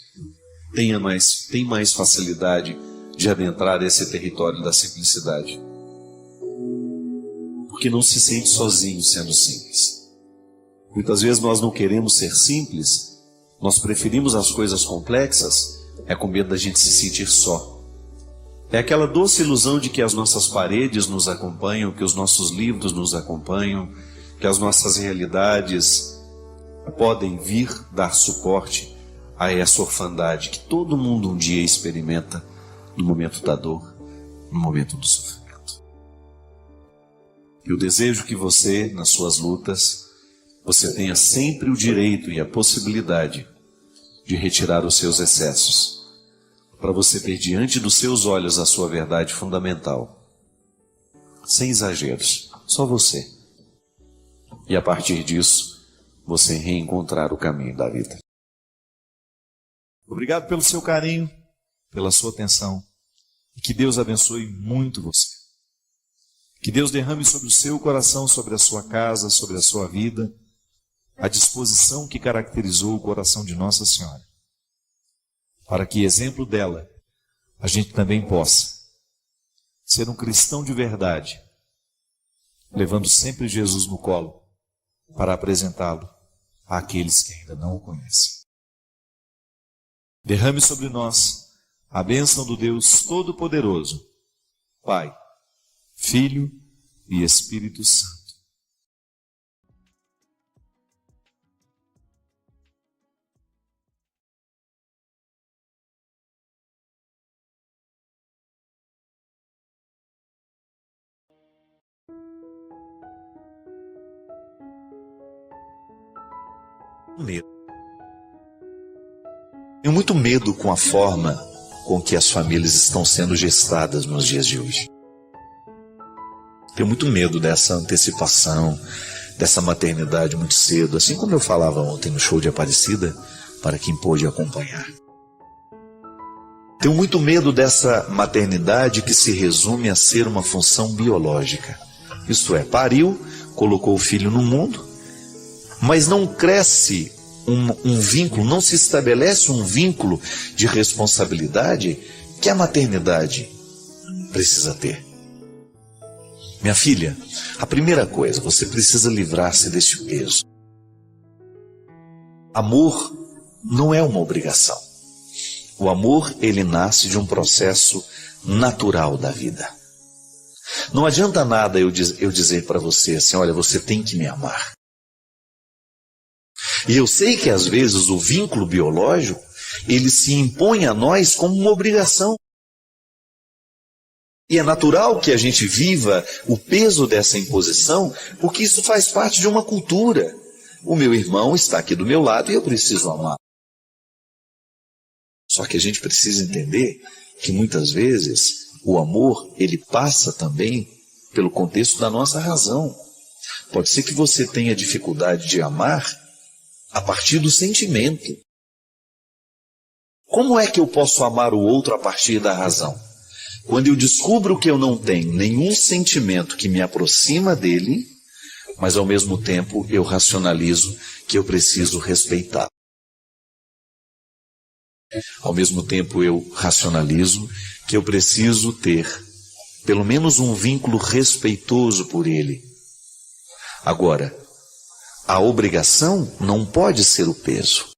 [SPEAKER 4] tem mais facilidade de adentrar esse território da simplicidade. Porque não se sente sozinho sendo simples. Muitas vezes nós não queremos ser simples, nós preferimos as coisas complexas, é com medo da gente se sentir só. É aquela doce ilusão de que as nossas paredes nos acompanham, que os nossos livros nos acompanham, que as nossas realidades podem vir dar suporte a essa orfandade que todo mundo um dia experimenta no momento da dor, no momento do sofrimento. Eu desejo que você, nas suas lutas, você tenha sempre o direito e a possibilidade de retirar os seus excessos, para você ter diante dos seus olhos a sua verdade fundamental, sem exageros, só você. E a partir disso, você reencontrar o caminho da vida.
[SPEAKER 3] Obrigado pelo seu carinho, pela sua atenção, e que Deus abençoe muito você. Que Deus derrame sobre o seu coração, sobre a sua casa, sobre a sua vida, a disposição que caracterizou o coração de Nossa Senhora, para que, exemplo dela, a gente também possa ser um cristão de verdade, levando sempre Jesus no colo, para apresentá-lo àqueles que ainda não o conhecem. Derrame sobre nós a bênção do Deus Todo-Poderoso, Pai, Filho e Espírito Santo.
[SPEAKER 5] Medo. Tenho muito medo com a forma com que as famílias estão sendo gestadas nos dias de hoje. Tenho muito medo dessa antecipação, dessa maternidade muito cedo, assim como eu falava ontem no show de Aparecida, para quem pôde acompanhar. Tenho muito medo dessa maternidade que se resume a ser uma função biológica. Isto é, pariu, colocou o filho no mundo, mas não cresce um vínculo, não se estabelece um vínculo de responsabilidade que a maternidade precisa ter. Minha filha, a primeira coisa, você precisa livrar-se deste peso. Amor não é uma obrigação. O amor, ele nasce de um processo natural da vida. Não adianta nada eu dizer para você assim, olha, você tem que me amar. E eu sei que às vezes o vínculo biológico, ele se impõe a nós como uma obrigação. E é natural que a gente viva o peso dessa imposição, porque isso faz parte de uma cultura. O meu irmão está aqui do meu lado e eu preciso amar. Só que a gente precisa entender que muitas vezes o amor, ele passa também pelo contexto da nossa razão. Pode ser que você tenha dificuldade de amar a partir do sentimento. Como é que eu posso amar o outro a partir da razão? Quando eu descubro que eu não tenho nenhum sentimento que me aproxima dele, mas ao mesmo tempo eu racionalizo que eu preciso respeitar. Ao mesmo tempo eu racionalizo que eu preciso ter pelo menos um vínculo respeitoso por ele. Agora, a obrigação não pode ser o peso.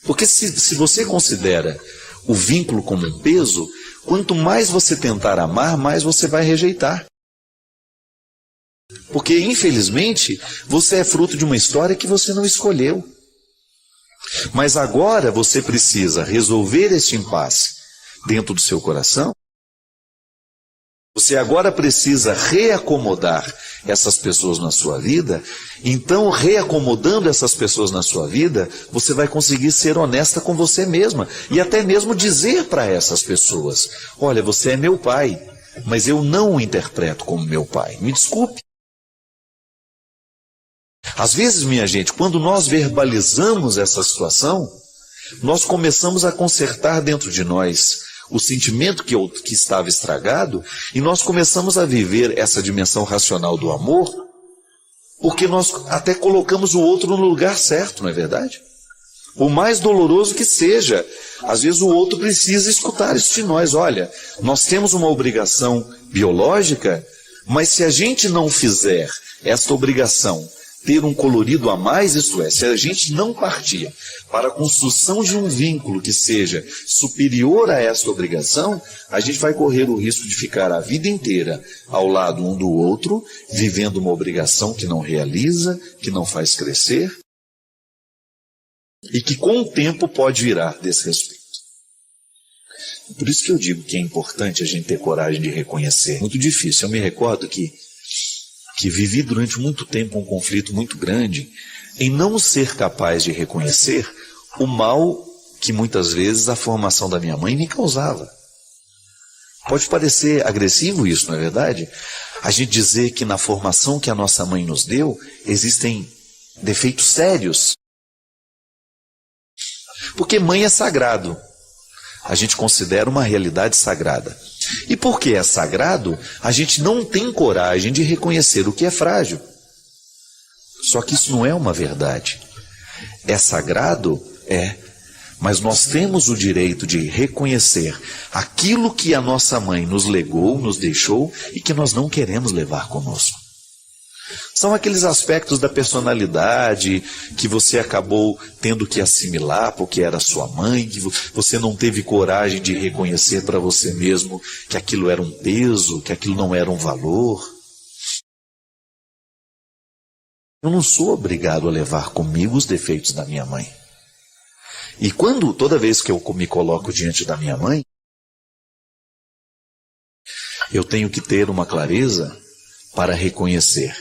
[SPEAKER 5] Porque se você considera o vínculo como um peso, quanto mais você tentar amar, mais você vai rejeitar. Porque, infelizmente, você é fruto de uma história que você não escolheu. Mas agora você precisa resolver este impasse dentro do seu coração. Você agora precisa reacomodar essas pessoas na sua vida. Então, reacomodando essas pessoas na sua vida, você vai conseguir ser honesta com você mesma. E até mesmo dizer para essas pessoas: olha, você é meu pai, mas eu não o interpreto como meu pai. Me desculpe. Às vezes, minha gente, quando nós verbalizamos essa situação, nós começamos a consertar dentro de nós o sentimento que estava estragado, e nós começamos a viver essa dimensão racional do amor, porque nós até colocamos o outro no lugar certo, não é verdade? Por mais doloroso que seja, às vezes o outro precisa escutar isso de nós. Olha, nós temos uma obrigação biológica, mas se a gente não fizer esta obrigação ter um colorido a mais, isto é, se a gente não partir para a construção de um vínculo que seja superior a esta obrigação, a gente vai correr o risco de ficar a vida inteira ao lado um do outro, vivendo uma obrigação que não realiza, que não faz crescer, e que com o tempo pode virar desrespeito. Por isso que eu digo que é importante a gente ter coragem de reconhecer. Muito difícil. Eu me recordo que vivi durante muito tempo um conflito muito grande em não ser capaz de reconhecer o mal que muitas vezes a formação da minha mãe me causava. Pode parecer agressivo isso, não é verdade? A gente dizer que na formação que a nossa mãe nos deu existem defeitos sérios. Porque mãe é sagrado. A gente considera uma realidade sagrada. E porque é sagrado, a gente não tem coragem de reconhecer o que é frágil. Só que isso não é uma verdade. É sagrado? É. Mas nós temos o direito de reconhecer aquilo que a nossa mãe nos legou, nos deixou e que nós não queremos levar conosco. São aqueles aspectos da personalidade que você acabou tendo que assimilar porque era sua mãe, que você não teve coragem de reconhecer para você mesmo que aquilo era um peso, que aquilo não era um valor. Eu não sou obrigado a levar comigo os defeitos da minha mãe. E toda vez que eu me coloco diante da minha mãe, eu tenho que ter uma clareza para reconhecer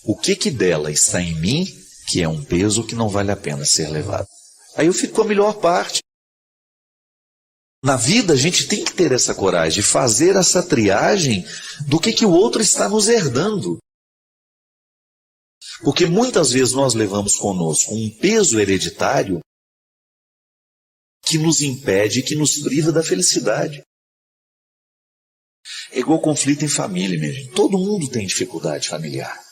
[SPEAKER 5] o que dela está em mim, que é um peso que não vale a pena ser levado. Aí eu fico com a melhor parte. Na vida a gente tem que ter essa coragem de fazer essa triagem do que o outro está nos herdando. Porque muitas vezes nós levamos conosco um peso hereditário que nos impede, que nos priva da felicidade. É igual conflito em família, minha gente. Todo mundo tem dificuldade familiar.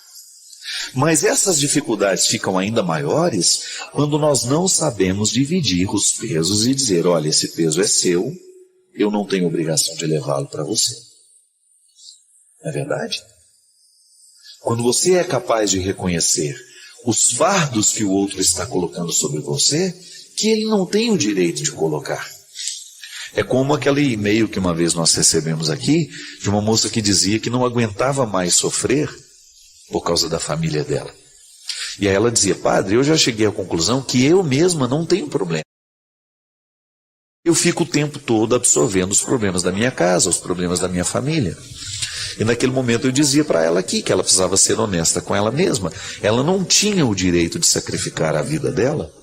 [SPEAKER 5] Mas essas dificuldades ficam ainda maiores quando nós não sabemos dividir os pesos e dizer: olha, esse peso é seu, eu não tenho obrigação de levá-lo para você. Não é verdade? Quando você é capaz de reconhecer os fardos que o outro está colocando sobre você, que ele não tem o direito de colocar. É como aquele e-mail que uma vez nós recebemos aqui, de uma moça que dizia que não aguentava mais sofrer por causa da família dela. E aí ela dizia: padre, eu já cheguei à conclusão que eu mesma não tenho problema. Eu fico o tempo todo absorvendo os problemas da minha casa, os problemas da minha família. E naquele momento eu dizia para ela aqui que ela precisava ser honesta com ela mesma. Ela não tinha o direito de sacrificar a vida dela,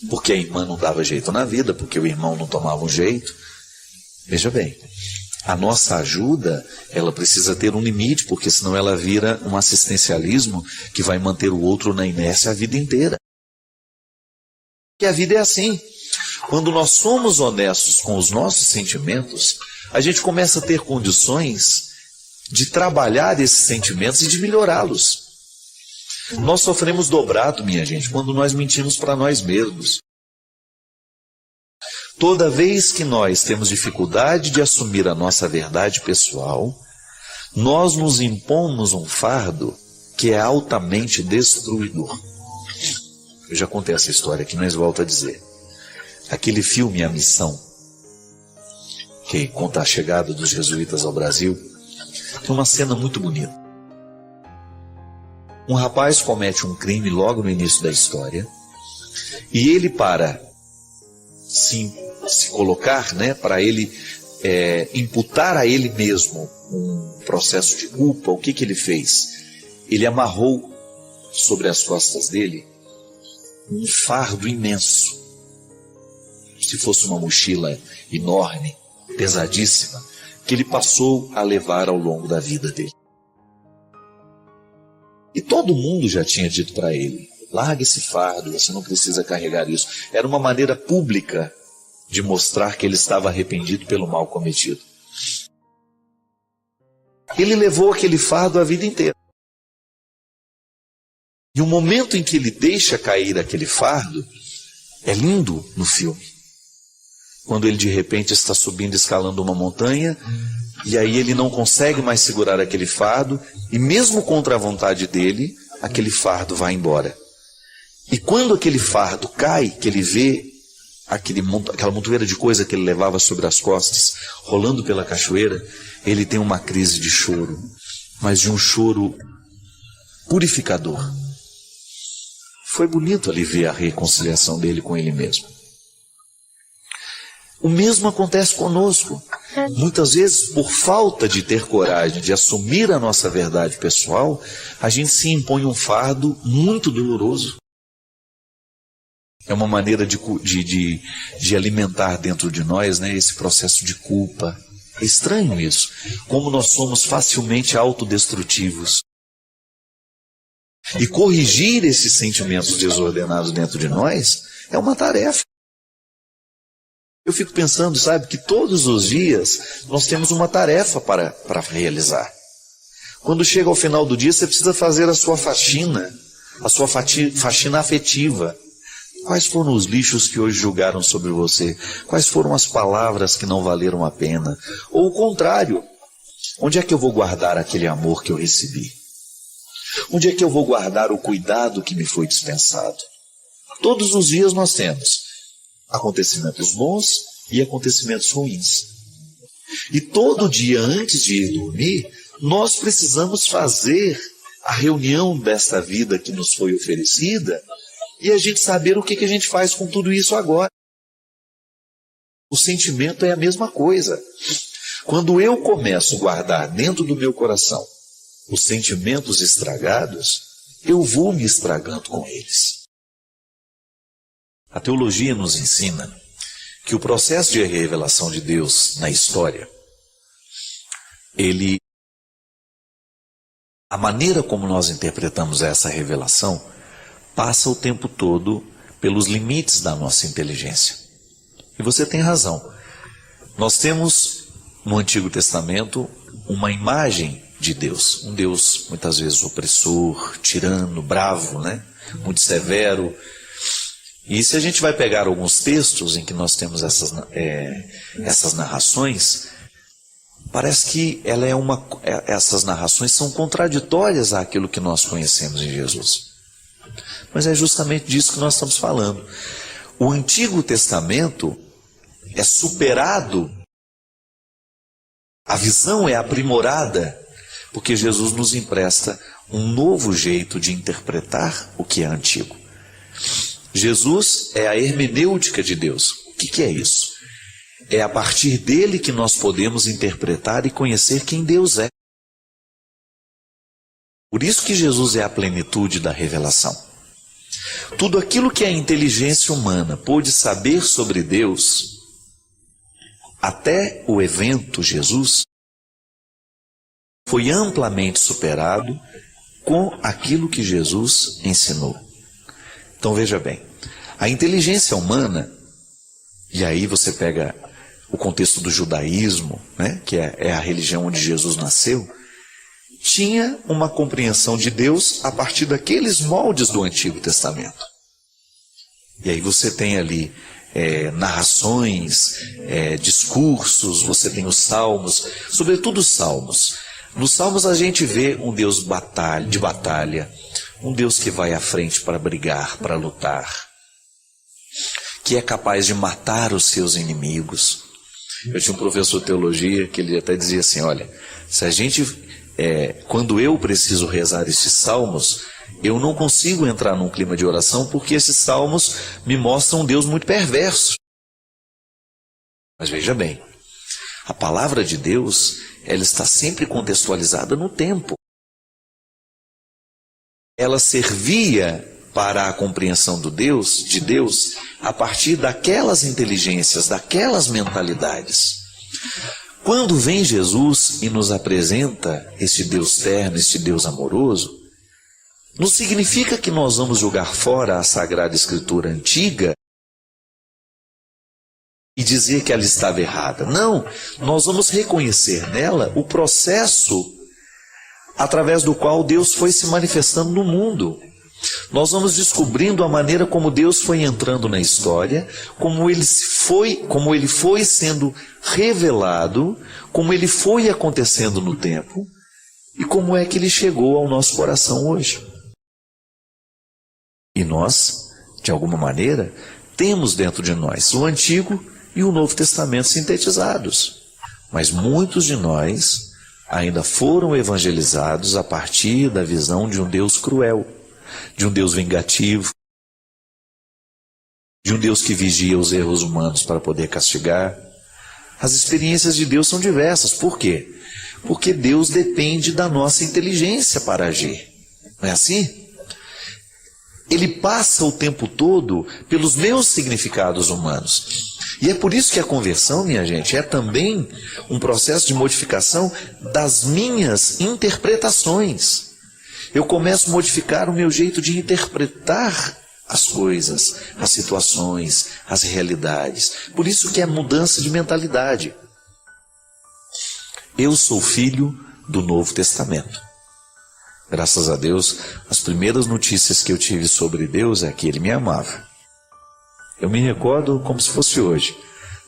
[SPEAKER 5] porque a irmã não dava jeito na vida, porque o irmão não tomava um jeito. Veja bem, a nossa ajuda, ela precisa ter um limite, porque senão ela vira um assistencialismo que vai manter o outro na inércia a vida inteira. E a vida é assim. Quando nós somos honestos com os nossos sentimentos, a gente começa a ter condições de trabalhar esses sentimentos e de melhorá-los. Nós sofremos dobrado, minha gente, quando nós mentimos para nós mesmos. Toda vez que nós temos dificuldade de assumir a nossa verdade pessoal, nós nos impomos um fardo que é altamente destruidor. Eu já contei essa história aqui, mas volto a dizer. Aquele filme A Missão, que conta a chegada dos jesuítas ao Brasil, tem uma cena muito bonita. Um rapaz comete um crime logo no início da história, e ele, para se colocar, para ele imputar a ele mesmo um processo de culpa, o que ele fez? Ele amarrou sobre as costas dele um fardo imenso. Se fosse uma mochila enorme, pesadíssima, que ele passou a levar ao longo da vida dele. E todo mundo já tinha dito para ele: largue esse fardo, você não precisa carregar isso. Era uma maneira pública de mostrar que ele estava arrependido pelo mal cometido. Ele levou aquele fardo a vida inteira. E o momento em que ele deixa cair aquele fardo é lindo no filme. Quando ele de repente está subindo, escalando uma montanha, e aí ele não consegue mais segurar aquele fardo, e mesmo contra a vontade dele, aquele fardo vai embora. E quando aquele fardo cai, que ele vê aquela montoeira de coisa que ele levava sobre as costas, rolando pela cachoeira, ele tem uma crise de choro, mas de um choro purificador. Foi bonito ali ver a reconciliação dele com ele mesmo. O mesmo acontece conosco. Muitas vezes, por falta de ter coragem de assumir a nossa verdade pessoal, a gente se impõe um fardo muito doloroso. É uma maneira de alimentar dentro de nós, esse processo de culpa. É estranho isso. Como nós somos facilmente autodestrutivos. E corrigir esses sentimentos desordenados dentro de nós é uma tarefa. Eu fico pensando, que todos os dias nós temos uma tarefa para realizar. Quando chega ao final do dia, você precisa fazer a sua faxina afetiva. Quais foram os lixos que hoje julgaram sobre você? Quais foram as palavras que não valeram a pena? Ou o contrário, onde é que eu vou guardar aquele amor que eu recebi? Onde é que eu vou guardar o cuidado que me foi dispensado? Todos os dias nós temos acontecimentos bons e acontecimentos ruins. E todo dia antes de ir dormir, nós precisamos fazer a reunião desta vida que nos foi oferecida e a gente saber o que a gente faz com tudo isso agora. O sentimento é a mesma coisa. Quando eu começo a guardar dentro do meu coração os sentimentos estragados, eu vou me estragando com eles. A teologia nos ensina que o processo de revelação de Deus na história, a maneira como nós interpretamos essa revelação, passa o tempo todo pelos limites da nossa inteligência. E você tem razão. Nós temos no Antigo Testamento uma imagem de Deus. Um Deus muitas vezes opressor, tirano, bravo, muito severo. E se a gente vai pegar alguns textos em que nós temos essas narrações, parece que essas narrações são contraditórias àquilo que nós conhecemos em Jesus. Mas é justamente disso que nós estamos falando. O Antigo Testamento é superado, a visão é aprimorada Porque Jesus nos empresta um novo jeito de interpretar o que é antigo. Jesus é a hermenêutica de Deus. O que é isso? É a partir dele que nós podemos interpretar e conhecer quem Deus é. Por isso que Jesus é a plenitude da revelação. Tudo aquilo que a inteligência humana pôde saber sobre Deus, até o evento Jesus, foi amplamente superado com aquilo que Jesus ensinou. Então veja bem, a inteligência humana, e aí você pega o contexto do judaísmo, né, que é a religião onde Jesus nasceu, tinha uma compreensão de Deus a partir daqueles moldes do Antigo Testamento. E aí você tem ali narrações, discursos, você tem os salmos, sobretudo os salmos. Nos salmos a gente vê um Deus de batalha, um Deus que vai à frente para brigar, para lutar, que é capaz de matar os seus inimigos. Eu tinha um professor de teologia que ele até dizia assim, olha, se a gente, quando eu preciso rezar esses salmos, eu não consigo entrar num clima de oração porque esses salmos me mostram um Deus muito perverso. Mas veja bem, a palavra de Deus, ela está sempre contextualizada no tempo. Ela servia para a compreensão de Deus, a partir daquelas inteligências, daquelas mentalidades. Quando vem Jesus e nos apresenta este Deus terno, este Deus amoroso, não significa que nós vamos jogar fora a Sagrada Escritura antiga e dizer que ela estava errada. Não, nós vamos reconhecer nela o processo através do qual Deus foi se manifestando no mundo. Nós vamos descobrindo a maneira como Deus foi entrando na história, como ele foi sendo revelado, como ele foi acontecendo no tempo e como é que ele chegou ao nosso coração hoje. E nós, de alguma maneira, temos dentro de nós o Antigo e o Novo Testamento sintetizados. Mas muitos de nós ainda foram evangelizados a partir da visão de um Deus cruel, de um Deus vingativo, de um Deus que vigia os erros humanos para poder castigar. As experiências de Deus são diversas. Por quê? Porque Deus depende da nossa inteligência para agir. Não é assim? Ele passa o tempo todo pelos meus significados humanos. E é por isso que a conversão, minha gente, é também um processo de modificação das minhas interpretações. Eu começo a modificar o meu jeito de interpretar as coisas, as situações, as realidades. Por isso que é mudança de mentalidade. Eu sou filho do Novo Testamento. Graças a Deus, as primeiras notícias que eu tive sobre Deus é que Ele me amava. Eu me recordo como se fosse hoje,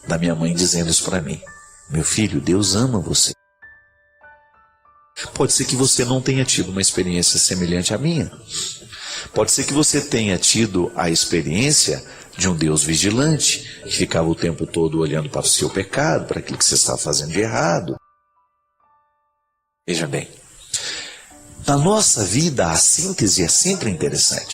[SPEAKER 5] da minha mãe dizendo isso para mim. Meu filho, Deus ama você. Pode ser que você não tenha tido uma experiência semelhante à minha. Pode ser que você tenha tido a experiência de um Deus vigilante, que ficava o tempo todo olhando para o seu pecado, para aquilo que você estava fazendo de errado. Veja bem, na nossa vida a síntese é sempre interessante.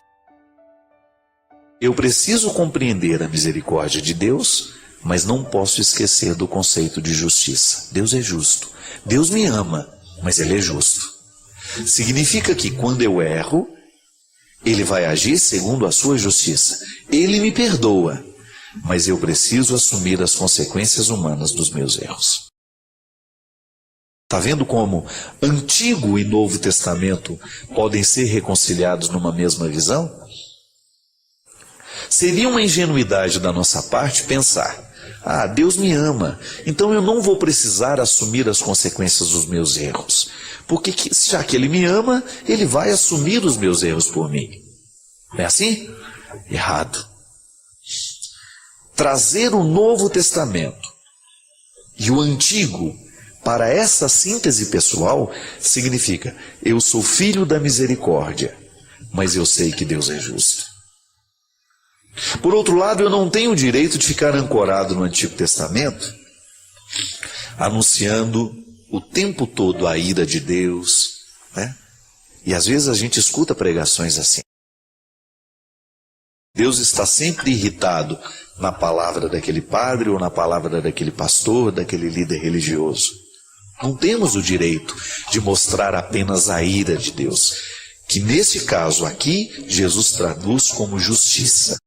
[SPEAKER 5] Eu preciso compreender a misericórdia de Deus, mas não posso esquecer do conceito de justiça. Deus é justo. Deus me ama, mas Ele é justo. Significa que quando eu erro, Ele vai agir segundo a sua justiça. Ele me perdoa, mas eu preciso assumir as consequências humanas dos meus erros. Está vendo como Antigo e Novo Testamento podem ser reconciliados numa mesma visão? Seria uma ingenuidade da nossa parte pensar, Deus me ama, então eu não vou precisar assumir as consequências dos meus erros, porque já que Ele me ama, Ele vai assumir os meus erros por mim. Não é assim? Errado. Trazer o Novo Testamento e o Antigo para essa síntese pessoal significa, eu sou filho da misericórdia, mas eu sei que Deus é justo. Por outro lado, eu não tenho o direito de ficar ancorado no Antigo Testamento, anunciando o tempo todo a ira de Deus, né? E às vezes a gente escuta pregações assim. Deus está sempre irritado na palavra daquele padre ou na palavra daquele pastor, daquele líder religioso. Não temos o direito de mostrar apenas a ira de Deus, que nesse caso aqui, Jesus traduz como justiça.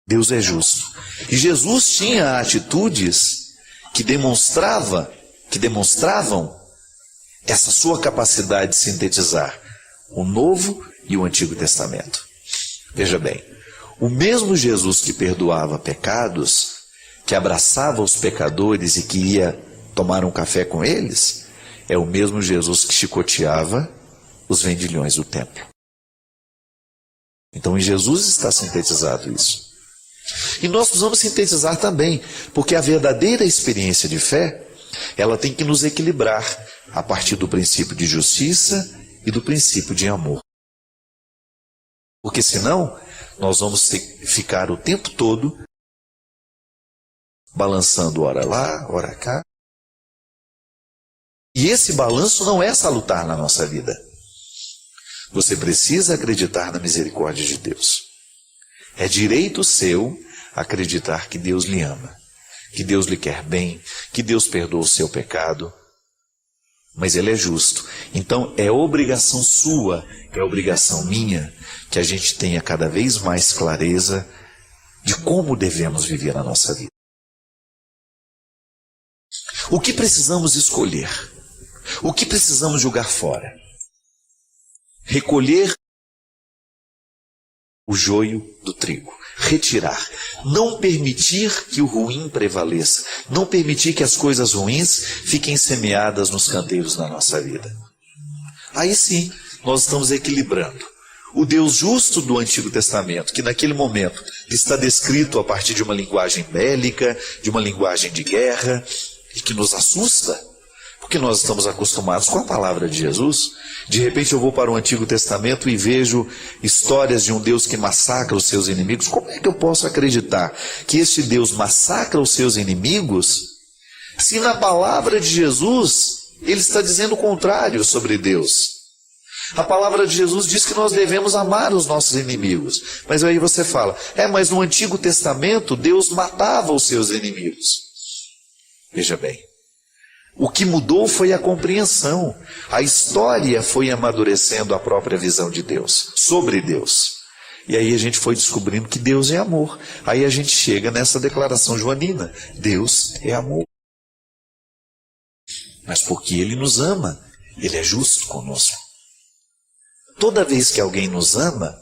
[SPEAKER 5] Deus é justo. E Jesus tinha atitudes que demonstravam essa sua capacidade de sintetizar o Novo e o Antigo Testamento. Veja bem, o mesmo Jesus que perdoava pecados, que abraçava os pecadores e que ia tomar um café com eles, é o mesmo Jesus que chicoteava os vendilhões do templo. Então em Jesus está sintetizado isso. E nós precisamos sintetizar também, porque a verdadeira experiência de fé, ela tem que nos equilibrar a partir do princípio de justiça e do princípio de amor. Porque senão, nós vamos ficar o tempo todo balançando ora lá, ora cá. E esse balanço não é salutar na nossa vida. Você precisa acreditar na misericórdia de Deus. É direito seu acreditar que Deus lhe ama, que Deus lhe quer bem, que Deus perdoa o seu pecado. Mas Ele é justo. Então é obrigação sua, é obrigação minha, que a gente tenha cada vez mais clareza de como devemos viver a nossa vida. O que precisamos escolher? O que precisamos jogar fora? Recolher o joio do trigo. Retirar. Não permitir que o ruim prevaleça. Não permitir que as coisas ruins fiquem semeadas nos canteiros da nossa vida. Aí sim, nós estamos equilibrando. O Deus justo do Antigo Testamento, que naquele momento está descrito a partir de uma linguagem bélica, de uma linguagem de guerra, e que nos assusta, porque nós estamos acostumados com a palavra de Jesus. De repente eu vou para o Antigo Testamento e vejo histórias de um Deus que massacra os seus inimigos. Como é que eu posso acreditar que este Deus massacra os seus inimigos, se na palavra de Jesus ele está dizendo o contrário sobre Deus? A palavra de Jesus diz que nós devemos amar os nossos inimigos. Mas aí você fala, mas no Antigo Testamento Deus matava os seus inimigos. Veja bem, o que mudou foi a compreensão. A história foi amadurecendo a própria visão de Deus, sobre Deus. E aí a gente foi descobrindo que Deus é amor. Aí a gente chega nessa declaração joanina, Deus é amor. Mas porque Ele nos ama, Ele é justo conosco. Toda vez que alguém nos ama,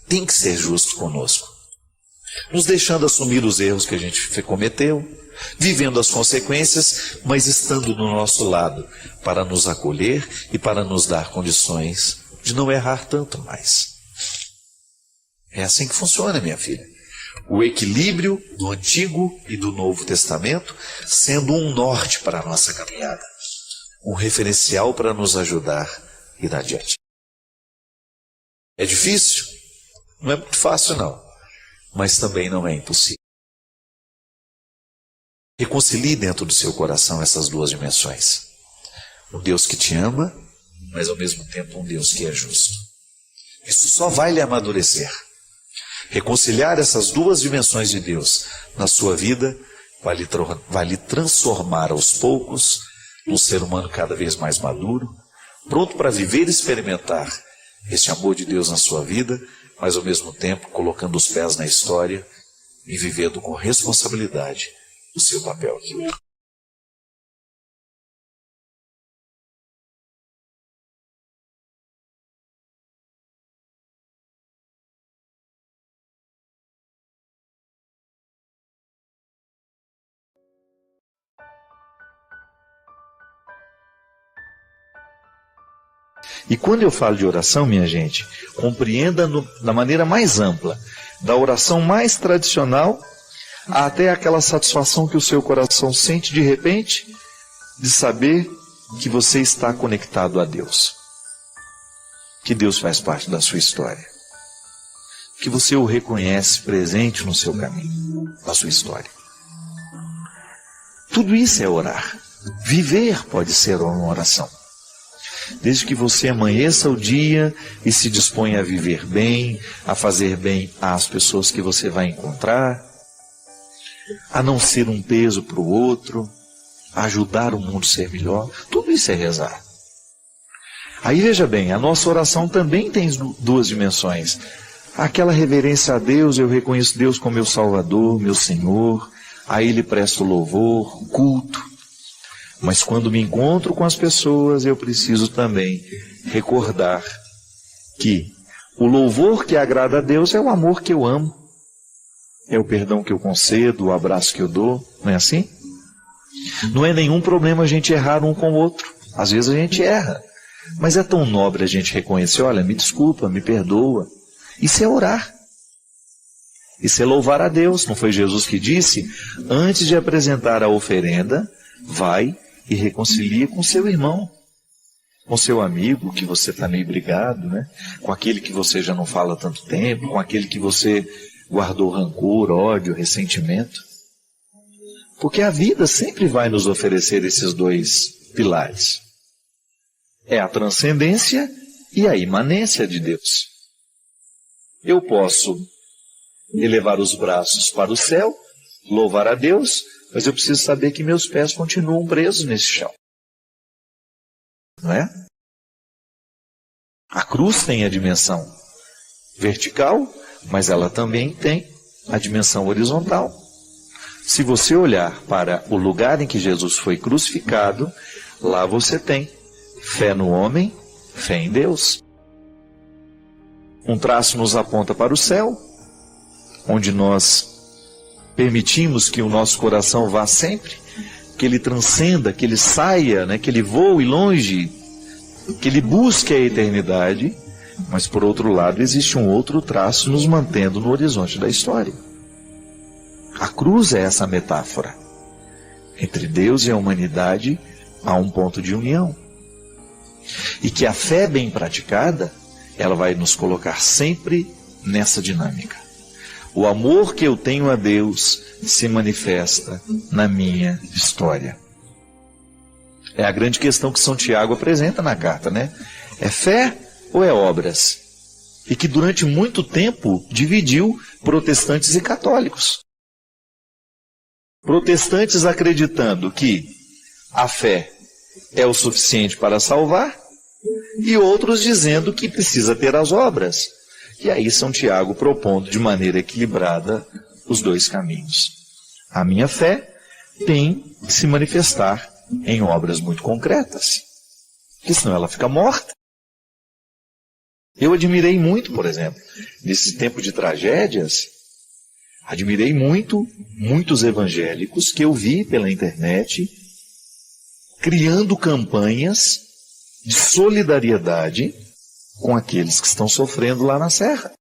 [SPEAKER 5] tem que ser justo conosco. Nos deixando assumir os erros que a gente cometeu, vivendo as consequências, mas estando do nosso lado para nos acolher e para nos dar condições de não errar tanto mais. É assim que funciona, minha filha. O equilíbrio do Antigo e do Novo Testamento sendo um norte para a nossa caminhada, um referencial para nos ajudar a ir adiante. É difícil? Não é muito fácil, não. Mas também não é impossível. Reconcilie dentro do seu coração essas duas dimensões. Um Deus que te ama, mas ao mesmo tempo um Deus que é justo. Isso só vai lhe amadurecer. Reconciliar essas duas dimensões de Deus na sua vida vai lhe transformar aos poucos num ser humano cada vez mais maduro, pronto para viver e experimentar esse amor de Deus na sua vida, mas ao mesmo tempo colocando os pés na história e vivendo com responsabilidade o seu papel aqui.
[SPEAKER 3] E quando eu falo de oração, minha gente, compreenda da maneira mais ampla, da oração mais tradicional até aquela satisfação que o seu coração sente de repente de saber que você está conectado a Deus, que Deus faz parte da sua história, que você o reconhece presente no seu caminho, na sua história. Tudo isso é orar.
[SPEAKER 5] Viver pode ser uma oração. Desde que você amanheça o dia e se disponha a viver bem, a fazer bem às pessoas que você vai encontrar, a não ser um peso para o outro, a ajudar o mundo a ser melhor, tudo isso é rezar. Aí veja bem, a nossa oração também tem duas dimensões. Aquela reverência a Deus, eu reconheço Deus como meu Salvador, meu Senhor, a Ele presto louvor, culto. Mas quando me encontro com as pessoas, eu preciso também recordar que o louvor que agrada a Deus é o amor que eu amo, é o perdão que eu concedo, o abraço que eu dou, não é assim? Não é nenhum problema a gente errar um com o outro. Às vezes a gente erra, mas é tão nobre a gente reconhecer, olha, me desculpa, me perdoa. Isso é orar. Isso é louvar a Deus. Não foi Jesus que disse? Antes de apresentar a oferenda, vai e reconcilia com seu irmão, com seu amigo que você está meio brigado, né? Com aquele que você já não fala há tanto tempo, com aquele que você guardou rancor, ódio, ressentimento. Porque a vida sempre vai nos oferecer esses dois pilares. É a transcendência e a imanência de Deus. Eu posso elevar os braços para o céu, louvar a Deus, mas eu preciso saber que meus pés continuam presos nesse chão. Não é? A cruz tem a dimensão vertical, mas ela também tem a dimensão horizontal. Se você olhar para o lugar em que Jesus foi crucificado, lá você tem fé no homem, fé em Deus. Um traço nos aponta para o céu, onde nós permitimos que o nosso coração vá sempre, que ele transcenda, que ele saia, né, que ele voe longe, que ele busque a eternidade, mas por outro lado existe um outro traço nos mantendo no horizonte da história. A cruz é essa metáfora. Entre Deus e a humanidade há um ponto de união. E que a fé bem praticada, ela vai nos colocar sempre nessa dinâmica. O amor que eu tenho a Deus se manifesta na minha história. É a grande questão que São Tiago apresenta na carta, né? É fé ou é obras? E que durante muito tempo dividiu protestantes e católicos. Protestantes acreditando que a fé é o suficiente para salvar, e outros dizendo que precisa ter as obras. E aí São Tiago propondo de maneira equilibrada os dois caminhos. A minha fé tem que se manifestar em obras muito concretas, porque senão ela fica morta. Eu admirei muito, por exemplo, nesse tempo de tragédias, admirei muito muitos evangélicos que eu vi pela internet criando campanhas de solidariedade com aqueles que estão sofrendo lá na serra.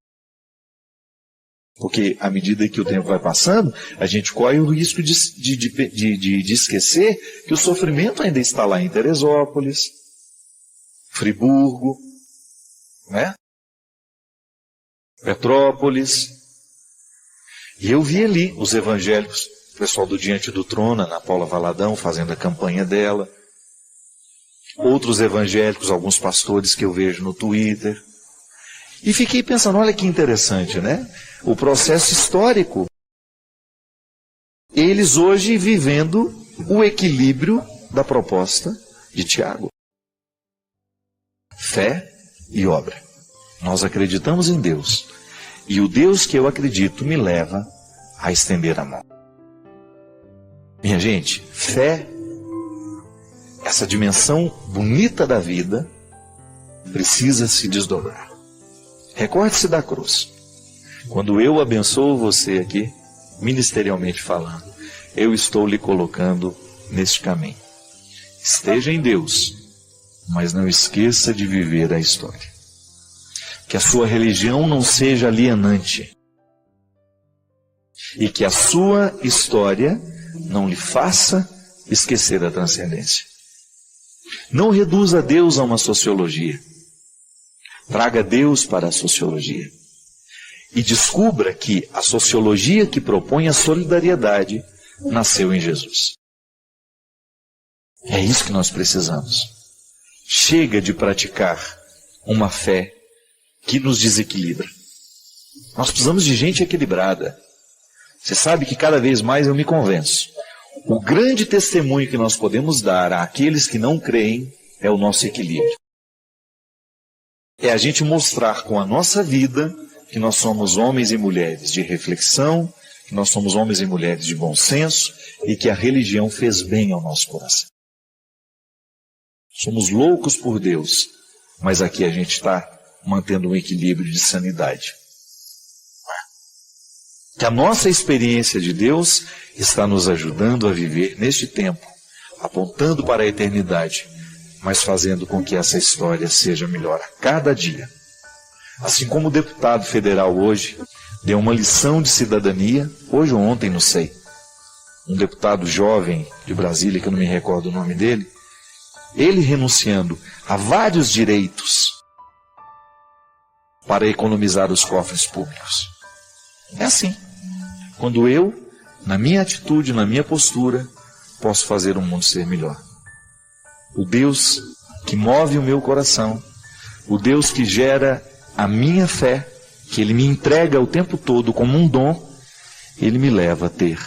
[SPEAKER 5] Porque à medida que o tempo vai passando, a gente corre o risco de esquecer que o sofrimento ainda está lá em Teresópolis, Friburgo, né? Petrópolis. E eu vi ali os evangélicos, o pessoal do Diante do Trono, Ana Paula Valadão, fazendo a campanha dela. Outros evangélicos, alguns pastores que eu vejo no Twitter. E fiquei pensando, olha que interessante, né? O processo histórico. Eles hoje vivendo o equilíbrio da proposta de Tiago. Fé e obra. Nós acreditamos em Deus. E o Deus que eu acredito me leva a estender a mão. Minha gente, fé, essa dimensão bonita da vida, precisa se desdobrar. Recorde-se da cruz. Quando eu abençoo você aqui, ministerialmente falando, eu estou lhe colocando neste caminho. Esteja em Deus, mas não esqueça de viver a história. Que a sua religião não seja alienante. E que a sua história não lhe faça esquecer a transcendência. Não reduza Deus a uma sociologia. Traga Deus para a sociologia. E descubra que a sociologia que propõe a solidariedade nasceu em Jesus.
[SPEAKER 3] É isso que nós precisamos. Chega de praticar uma fé que nos desequilibra. Nós precisamos de gente equilibrada. Você sabe que cada vez mais eu me convenço. O grande testemunho que nós podemos dar àqueles que não creem é o nosso equilíbrio. É a gente mostrar com a nossa vida que nós somos homens e mulheres de reflexão, que nós somos homens e mulheres de bom senso e que a religião fez bem ao nosso coração. Somos loucos por Deus, mas aqui a gente está mantendo um equilíbrio de sanidade. Que a nossa experiência de Deus está nos ajudando a viver neste tempo, apontando para a eternidade, mas fazendo com que essa história seja melhor a cada dia. Assim como o deputado federal hoje deu uma lição de cidadania, hoje ou ontem, não sei, um deputado jovem de Brasília, que eu não me recordo o nome dele, ele renunciando a vários direitos para economizar os cofres públicos. É assim. Quando eu, na minha atitude, na minha postura, posso fazer o mundo ser melhor. O Deus que move o meu coração, o Deus que gera a minha fé, que Ele me entrega o tempo todo como um dom, Ele me leva a ter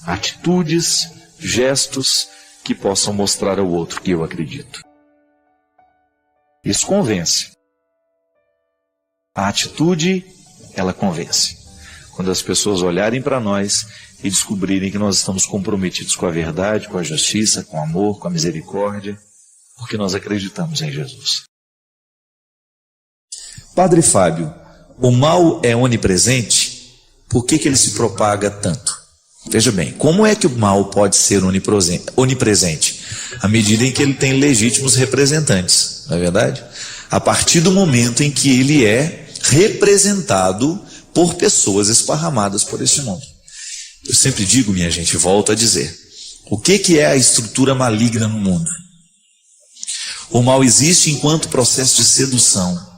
[SPEAKER 3] atitudes, gestos que possam mostrar ao outro que eu acredito. Isso convence. A atitude, ela convence. Quando as pessoas olharem para nós e descobrirem que nós estamos comprometidos com a verdade, com a justiça, com o amor, com a misericórdia, porque nós acreditamos em Jesus.
[SPEAKER 5] Padre Fábio, o mal é onipresente? Por que ele se propaga tanto? Veja bem, como é que o mal pode ser onipresente? À medida em que ele tem legítimos representantes, não é verdade? A partir do momento em que ele é representado por pessoas esparramadas por este mundo. Eu sempre digo, minha gente, volto a dizer, o que é a estrutura maligna no mundo? O mal existe enquanto processo de sedução.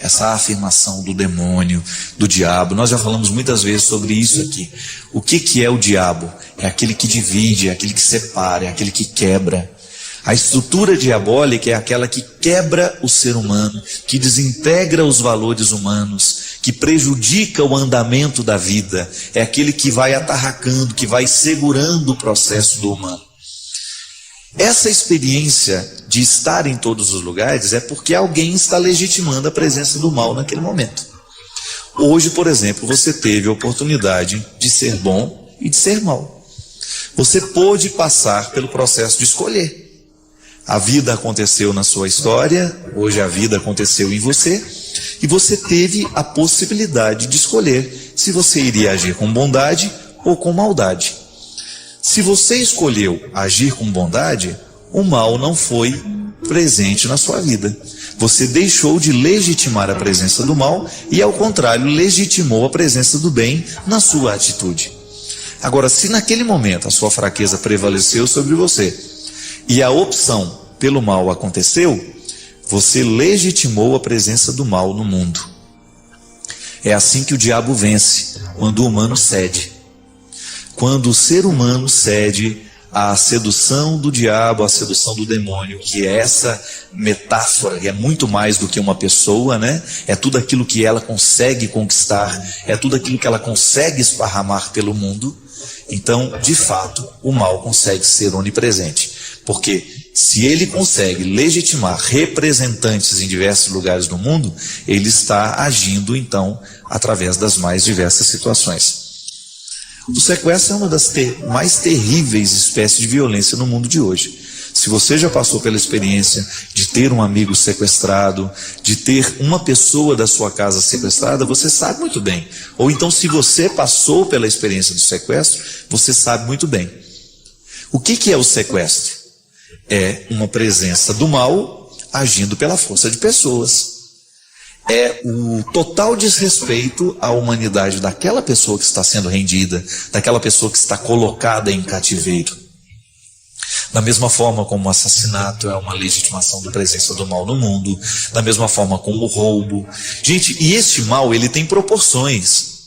[SPEAKER 5] Essa afirmação do demônio, do diabo, nós já falamos muitas vezes sobre isso aqui. O que é o diabo? É aquele que divide, é aquele que separa, é aquele que quebra. A estrutura diabólica é aquela que quebra o ser humano, que desintegra os valores humanos, que prejudica o andamento da vida. É aquele que vai atarracando, que vai segurando o processo do humano. Essa experiência de estar em todos os lugares é porque alguém está legitimando a presença do mal naquele momento. Hoje, por exemplo, você teve a oportunidade de ser bom e de ser mal. Você pôde passar pelo processo de escolher. A vida aconteceu na sua história, hoje a vida aconteceu em você, e você teve a possibilidade de escolher se você iria agir com bondade ou com maldade. Se você escolheu agir com bondade, o mal não foi presente na sua vida. Você deixou de legitimar a presença do mal e, ao contrário, legitimou a presença do bem na sua atitude. Agora, se naquele momento a sua fraqueza prevaleceu sobre você e a opção pelo mal aconteceu, você legitimou a presença do mal no mundo. É assim que o diabo vence, quando o humano cede. Quando o ser humano cede à sedução do diabo, à sedução do demônio, que é essa metáfora, que é muito mais do que uma pessoa, né? É tudo aquilo que ela consegue conquistar, é tudo aquilo que ela consegue esparramar pelo mundo. Então, de fato, o mal consegue ser onipresente, porque se ele consegue legitimar representantes em diversos lugares do mundo, ele está agindo, então, através das mais diversas situações. O sequestro é uma das mais terríveis espécies de violência no mundo de hoje. Se você já passou pela experiência de ter um amigo sequestrado, de ter uma pessoa da sua casa sequestrada, você sabe muito bem. Ou então, se você passou pela experiência do sequestro, você sabe muito bem. O que é o sequestro? É uma presença do mal agindo pela força de pessoas. É o total desrespeito à humanidade daquela pessoa que está sendo rendida, daquela pessoa que está colocada em cativeiro. Da mesma forma como o assassinato é uma legitimação da presença do mal no mundo, da mesma forma como o roubo. Gente, e este mal, ele tem proporções.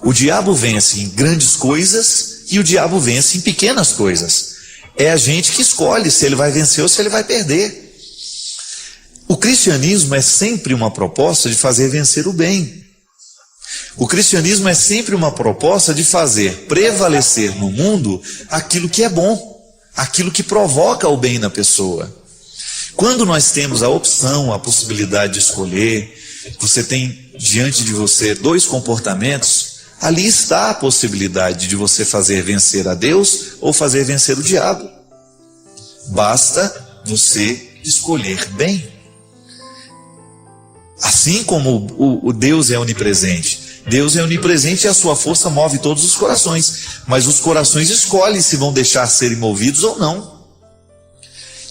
[SPEAKER 5] O diabo vence em grandes coisas e o diabo vence em pequenas coisas. É a gente que escolhe se ele vai vencer ou se ele vai perder. O cristianismo é sempre uma proposta de fazer vencer o bem. O cristianismo é sempre uma proposta de fazer prevalecer no mundo aquilo que é bom, aquilo que provoca o bem na pessoa. Quando nós temos a opção, a possibilidade de escolher, você tem diante de você dois comportamentos, ali está a possibilidade de você fazer vencer a Deus ou fazer vencer o diabo. Basta você escolher bem. Assim como o Deus é onipresente. Deus é onipresente e a sua força move todos os corações. Mas os corações escolhem se vão deixar serem movidos ou não.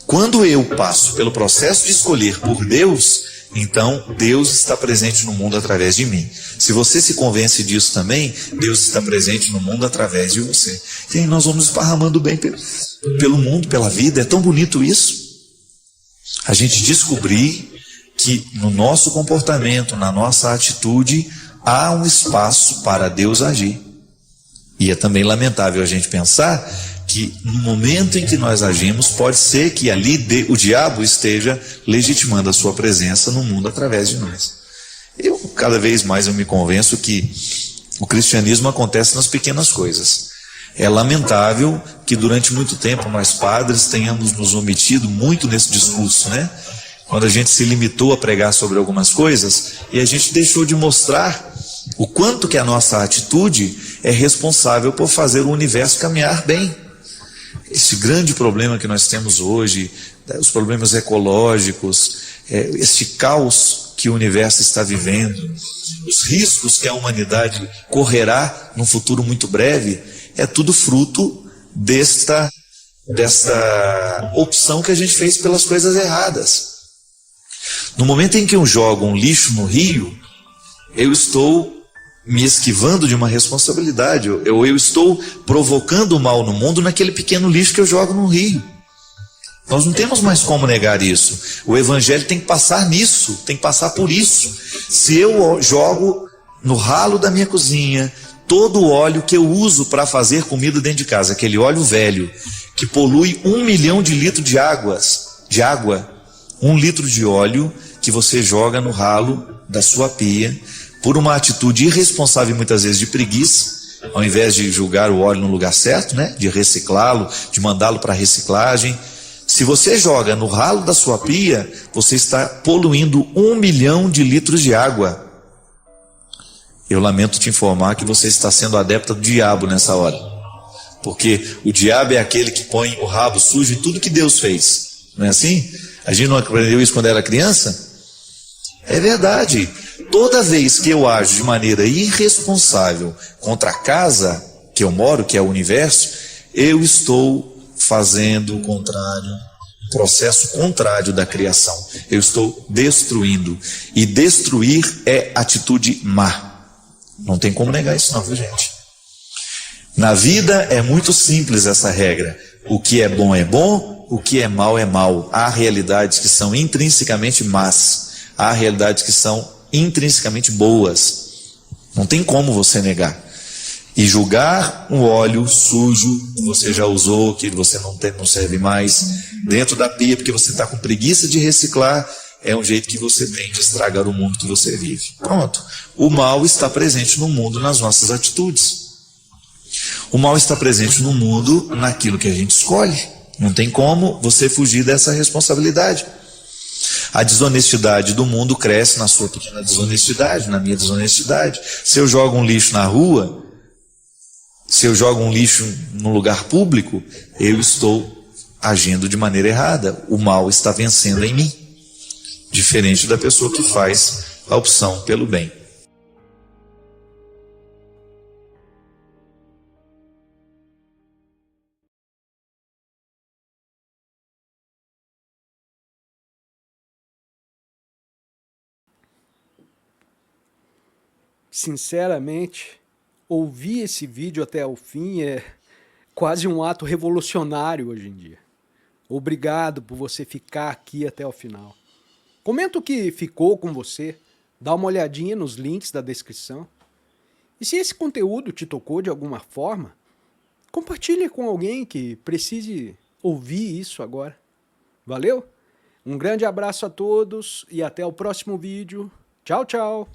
[SPEAKER 5] Quando eu passo pelo processo de escolher por Deus, então Deus está presente no mundo através de mim. Se você se convence disso também, Deus está presente no mundo através de você. E aí nós vamos esparramando bem pelo mundo, pela vida. É tão bonito isso. A gente descobrir que no nosso comportamento, na nossa atitude, há um espaço para Deus agir. E é também lamentável a gente pensar que no momento em que nós agimos, pode ser que ali o diabo esteja legitimando a sua presença no mundo através de nós. Cada vez mais eu me convenço que o cristianismo acontece nas pequenas coisas. É lamentável que durante muito tempo nós padres tenhamos nos omitido muito nesse discurso, né? Quando a gente se limitou a pregar sobre algumas coisas e a gente deixou de mostrar o quanto que a nossa atitude é responsável por fazer o universo caminhar bem. Esse grande problema que nós temos hoje, os problemas ecológicos, esse caos que o universo está vivendo, os riscos que a humanidade correrá num futuro muito breve, é tudo fruto desta opção que a gente fez pelas coisas erradas. No momento em que eu jogo um lixo no rio, eu estou me esquivando de uma responsabilidade, eu estou provocando o mal no mundo naquele pequeno lixo que eu jogo no rio. Nós não temos mais como negar isso. O evangelho tem que passar nisso, tem que passar por isso. Se eu jogo no ralo da minha cozinha todo o óleo que eu uso para fazer comida dentro de casa, aquele óleo velho, que polui 1 milhão de litros de água, 1 litro de óleo que você joga no ralo da sua pia, por uma atitude irresponsável e muitas vezes de preguiça, ao invés de jogar o óleo no lugar certo, né, de reciclá-lo, de mandá-lo para reciclagem. Se você joga no ralo da sua pia, você está poluindo 1 milhão de litros de água. Eu lamento te informar que você está sendo adepta do diabo nessa hora. Porque o diabo é aquele que põe o rabo sujo em tudo que Deus fez. Não é assim? A gente não aprendeu isso quando era criança? É verdade. Toda vez que eu ajo de maneira irresponsável contra a casa que eu moro, que é o universo, eu estou fazendo o contrário, o processo contrário da criação. Eu estou destruindo. E destruir é atitude má. Não tem como negar isso não, viu, gente? Na vida é muito simples essa regra. O que é bom, o que é mal é mal. Há realidades que são intrinsecamente más. Há realidades que são intrinsecamente boas. Não tem como você negar. E julgar um óleo sujo que você já usou, que você não serve mais, dentro da pia porque você está com preguiça de reciclar, é um jeito que você tem de estragar o mundo que você vive. Pronto. O mal está presente no mundo nas nossas atitudes. O mal está presente no mundo naquilo que a gente escolhe. Não tem como você fugir dessa responsabilidade. A desonestidade do mundo cresce na sua pequena desonestidade, na minha desonestidade. Se eu jogo um lixo na rua, se eu jogo um lixo num lugar público, eu estou agindo de maneira errada. O mal está vencendo em mim. Diferente da pessoa que faz a opção pelo bem.
[SPEAKER 6] Sinceramente, ouvir esse vídeo até o fim é quase um ato revolucionário hoje em dia. Obrigado por você ficar aqui até o final. Comenta o que ficou com você, dá uma olhadinha nos links da descrição. E se esse conteúdo te tocou de alguma forma, compartilhe com alguém que precise ouvir isso agora. Valeu? Um grande abraço a todos e até o próximo vídeo. Tchau, tchau!